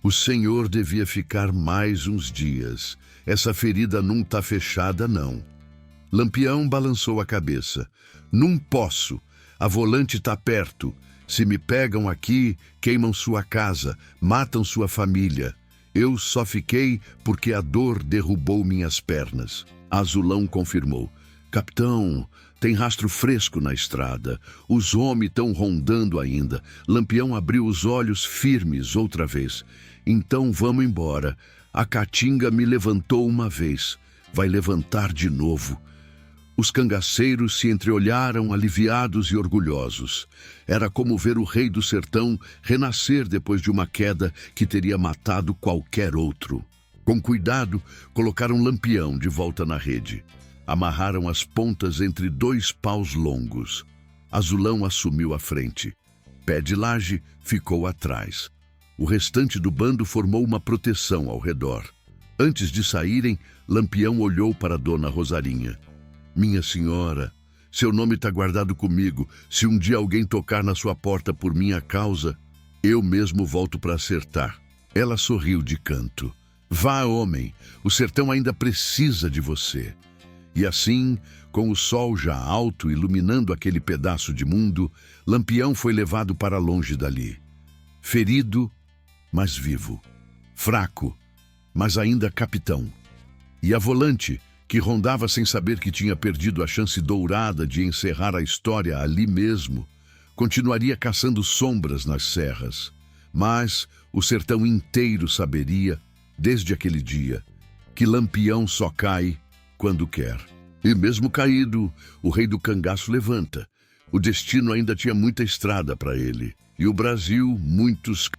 O senhor devia ficar mais uns dias. Essa ferida não tá fechada, não. Lampião balançou a cabeça. Não posso. A Volante tá perto. Se me pegam aqui, queimam sua casa, matam sua família. Eu só fiquei porque a dor derrubou minhas pernas. Azulão confirmou. Capitão, tem rastro fresco na estrada. Os homens estão rondando ainda. Lampião abriu os olhos firmes outra vez. Então vamos embora. A caatinga me levantou uma vez, vai levantar de novo. Os cangaceiros se entreolharam aliviados e orgulhosos. Era como ver o rei do sertão renascer depois de uma queda que teria matado qualquer outro. Com cuidado, colocaram Lampião de volta na rede. Amarraram as pontas entre 2 paus longos. Azulão assumiu a frente. Pé de Laje ficou atrás. O restante do bando formou uma proteção ao redor. Antes de saírem, Lampião olhou para Dona Rosarinha. Minha senhora, seu nome está guardado comigo. Se um dia alguém tocar na sua porta por minha causa, eu mesmo volto para acertar. Ela sorriu de canto. Vá, homem, o sertão ainda precisa de você. E assim, com o sol já alto iluminando aquele pedaço de mundo, Lampião foi levado para longe dali. Ferido, mas vivo. Fraco, mas ainda capitão. E a Volante, que rondava sem saber que tinha perdido a chance dourada de encerrar a história ali mesmo, continuaria caçando sombras nas serras. Mas o sertão inteiro saberia, desde aquele dia, que Lampião só cai quando quer. E mesmo caído, o rei do cangaço levanta. O destino ainda tinha muita estrada para ele, e o Brasil muitos